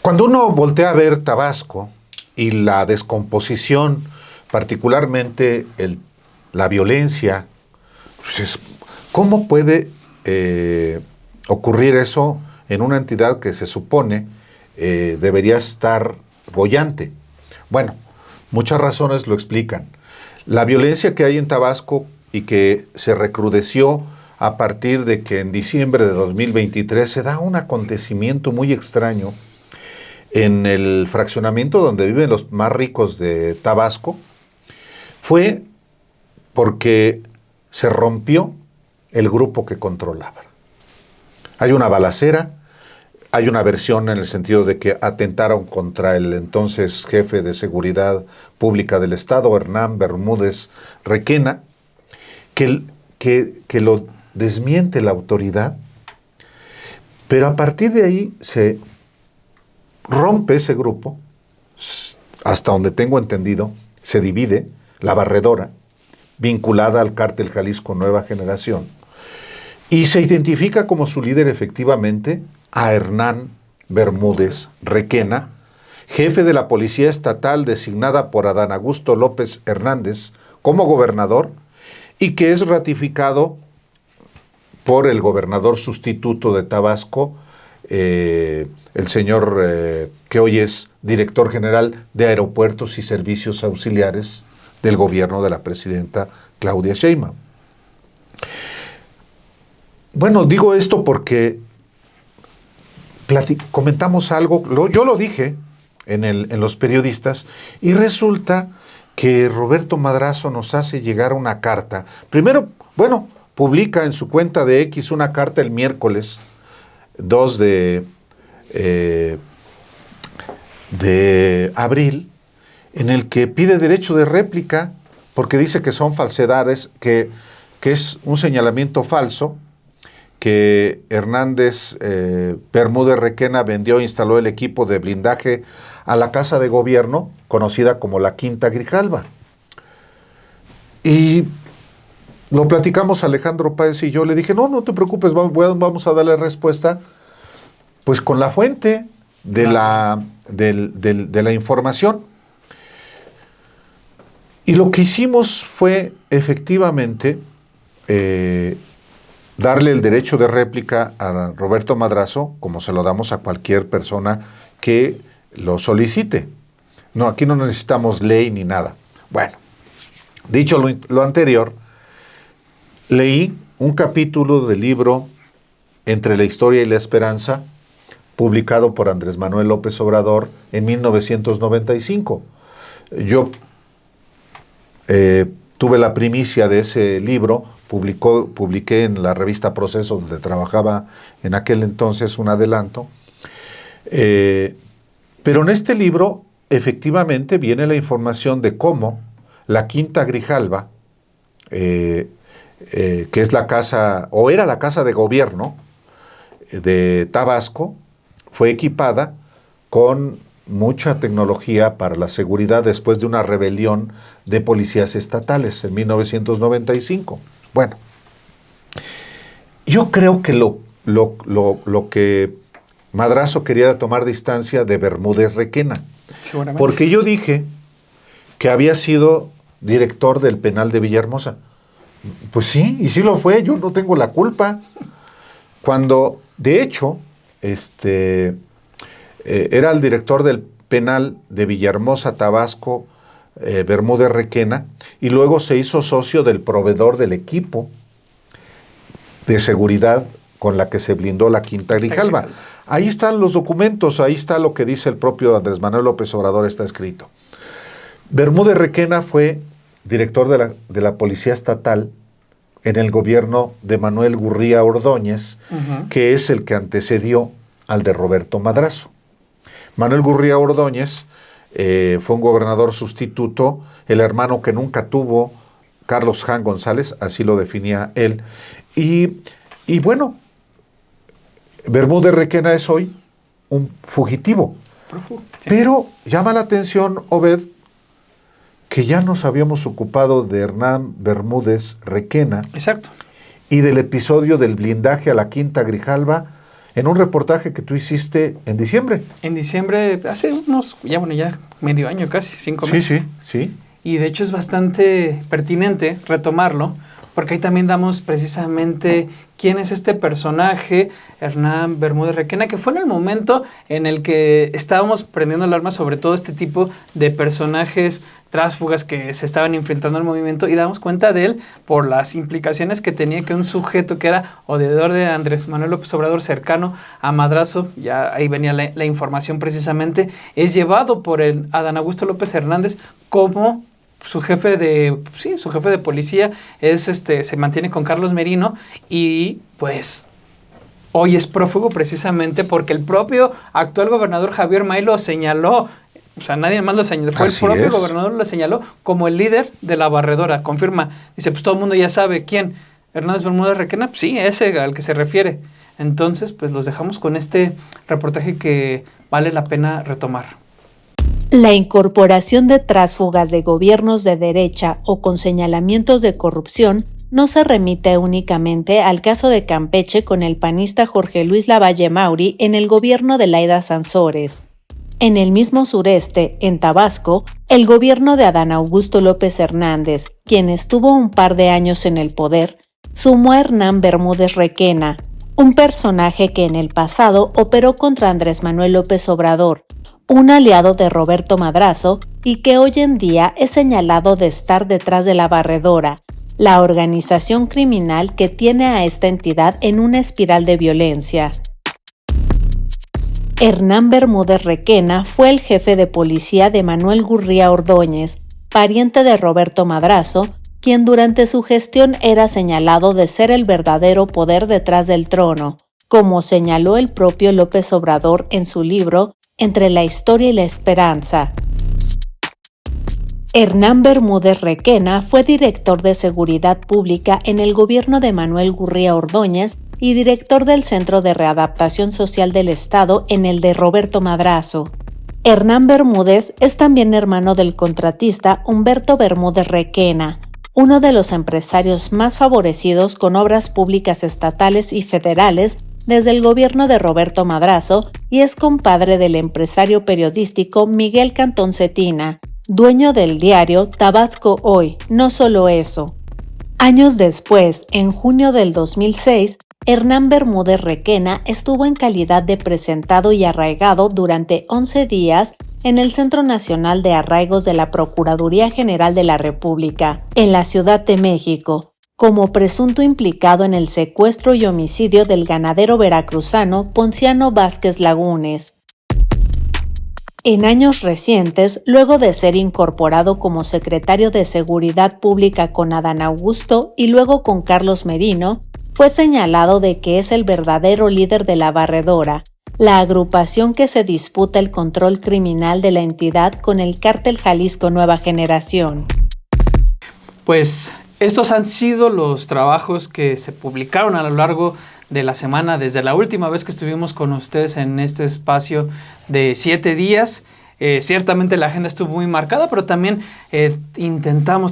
Speaker 1: cuando uno voltea a ver Tabasco y la descomposición, particularmente la violencia, pues ¿cómo puede ocurrir eso en una entidad que se supone debería estar boyante? Bueno, muchas razones lo explican. La violencia que hay en Tabasco y que se recrudeció a partir de que en diciembre de 2023 se da un acontecimiento muy extraño en el fraccionamiento donde viven los más ricos de Tabasco, fue porque se rompió el grupo que controlaba. Hay una balacera, hay una versión en el sentido de que atentaron contra el entonces jefe de Seguridad Pública del Estado, Hernán Bermúdez Requena, que lo desmiente la autoridad, pero a partir de ahí se rompe ese grupo, hasta donde tengo entendido, se divide la barredora, vinculada al cártel Jalisco Nueva Generación, y se identifica como su líder efectivamente a Hernán Bermúdez Requena, jefe de la Policía Estatal designada por Adán Augusto López Hernández como gobernador, y que es ratificado por el gobernador sustituto de Tabasco, el señor que hoy es director general de Aeropuertos y Servicios Auxiliares del gobierno de la presidenta Claudia Sheinbaum. Bueno, digo esto porque comentamos algo, yo lo dije en los periodistas, y resulta que Roberto Madrazo nos hace llegar una carta. Primero, bueno, publica en su cuenta de X una carta el miércoles 2 de abril, en el que pide derecho de réplica porque dice que son falsedades, que es un señalamiento falso, que Hernández Bermúdez Requena vendió e instaló el equipo de blindaje a la Casa de Gobierno, conocida como la Quinta Grijalva. Y lo platicamos Alejandro Páez y yo, le dije, no te preocupes, vamos a darle respuesta pues con la fuente de la información. Y lo que hicimos fue efectivamente darle el derecho de réplica a Roberto Madrazo, como se lo damos a cualquier persona que lo solicite. No, aquí no necesitamos ley ni nada. Bueno, dicho lo anterior, leí un capítulo del libro Entre la Historia y la Esperanza, publicado por Andrés Manuel López Obrador en 1995. Yo tuve la primicia de ese libro, publiqué en la revista Proceso, donde trabajaba en aquel entonces, un adelanto. Pero en este libro, efectivamente, viene la información de cómo la Quinta Grijalva, que es la casa, o era la casa de gobierno de Tabasco, fue equipada con mucha tecnología para la seguridad después de una rebelión de policías estatales en 1995. Bueno, yo creo que lo que Madrazo quería tomar distancia de Bermúdez Requena, porque yo dije que había sido director del penal de Villahermosa. Pues sí, y sí lo fue, yo no tengo la culpa. Cuando, de hecho, era el director del penal de Villahermosa, Tabasco, Bermúdez Requena, y luego se hizo socio del proveedor del equipo de seguridad con la que se blindó la Quinta Grijalva. Ahí están los documentos, ahí está lo que dice el propio Andrés Manuel López Obrador, está escrito. Bermúdez Requena fue director de la Policía Estatal en el gobierno de Manuel Gurría Ordóñez, que es el que antecedió al de Roberto Madrazo. Manuel Gurría Ordóñez fue un gobernador sustituto, el hermano que nunca tuvo Carlos Jan González, así lo definía él. Y bueno, Bermúdez Requena es hoy un fugitivo. Sí. Pero llama la atención, Obed, que ya nos habíamos ocupado de Hernán Bermúdez Requena.
Speaker 2: Exacto.
Speaker 1: Y del episodio del blindaje a la Quinta Grijalva en un reportaje que tú hiciste en diciembre.
Speaker 2: En diciembre, hace unos, ya medio año casi, 5 meses.
Speaker 1: Sí.
Speaker 2: Y de hecho es bastante pertinente retomarlo, porque ahí también damos precisamente quién es este personaje, Hernán Bermúdez Requena, que fue en el momento en el que estábamos prendiendo alarma sobre todo este tipo de personajes tránsfugas que se estaban enfrentando al movimiento, y damos cuenta de él por las implicaciones que tenía que un sujeto que era odiador de Andrés Manuel López Obrador, cercano a Madrazo, ya ahí venía la información precisamente, es llevado por el Adán Augusto López Hernández como su jefe de policía, se mantiene con Carlos Merino, y pues hoy es prófugo precisamente porque el propio actual gobernador Javier May lo señaló. O sea, nadie más lo señaló, fue
Speaker 1: Así
Speaker 2: el propio
Speaker 1: es.
Speaker 2: gobernador lo señaló como el líder de la barredora, confirma. Dice, pues todo el mundo ya sabe quién. Hernández Bermúdez Requena, pues sí, ese al que se refiere. Entonces, pues los dejamos con este reportaje que vale la pena retomar.
Speaker 3: La incorporación de tránsfugas de gobiernos de derecha o con señalamientos de corrupción no se remite únicamente al caso de Campeche con el panista Jorge Luis Lavalle Mauri en el gobierno de Laida Sansores. En el mismo sureste, en Tabasco, el gobierno de Adán Augusto López Hernández, quien estuvo un par de años en el poder, sumó a Hernán Bermúdez Requena, un personaje que en el pasado operó contra Andrés Manuel López Obrador, un aliado de Roberto Madrazo y que hoy en día es señalado de estar detrás de la Barredora, la organización criminal que tiene a esta entidad en una espiral de violencia. Hernán Bermúdez Requena fue el jefe de policía de Manuel Gurría Ordóñez, pariente de Roberto Madrazo, quien durante su gestión era señalado de ser el verdadero poder detrás del trono, como señaló el propio López Obrador en su libro Entre la historia y la esperanza. Hernán Bermúdez Requena fue director de Seguridad Pública en el gobierno de Manuel Gurría Ordóñez y director del Centro de Readaptación Social del Estado en el de Roberto Madrazo. Hernán Bermúdez es también hermano del contratista Humberto Bermúdez Requena, uno de los empresarios más favorecidos con obras públicas estatales y federales desde el gobierno de Roberto Madrazo, y es compadre del empresario periodístico Miguel Cantón Cetina, dueño del diario Tabasco Hoy. No solo eso. Años después, en junio del 2006, Hernán Bermúdez Requena estuvo en calidad de presentado y arraigado durante 11 días en el Centro Nacional de Arraigos de la Procuraduría General de la República, en la Ciudad de México, como presunto implicado en el secuestro y homicidio del ganadero veracruzano Ponciano Vázquez Lagunes. En años recientes, luego de ser incorporado como secretario de Seguridad Pública con Adán Augusto y luego con Carlos Merino, fue señalado de que es el verdadero líder de la Barredora, la agrupación que se disputa el control criminal de la entidad con el Cártel Jalisco Nueva Generación.
Speaker 2: Pues estos han sido los trabajos que se publicaron a lo largo de la semana, desde la última vez que estuvimos con ustedes en este espacio de 7 días. Ciertamente la agenda estuvo muy marcada, pero también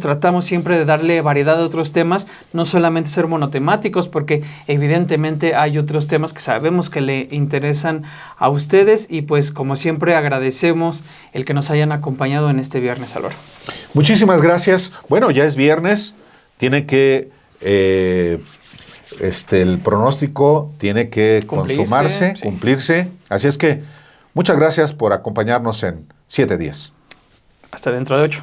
Speaker 2: tratamos siempre de darle variedad a otros temas, no solamente ser monotemáticos, porque evidentemente hay otros temas que sabemos que le interesan a ustedes, y pues como siempre agradecemos el que nos hayan acompañado en este viernes, Alvaro.
Speaker 1: Muchísimas gracias. Bueno, ya es viernes, tiene que... el pronóstico tiene que consumarse,
Speaker 2: sí.
Speaker 1: cumplirse. Así es que muchas gracias por acompañarnos en 7 días.
Speaker 2: Hasta dentro de 8.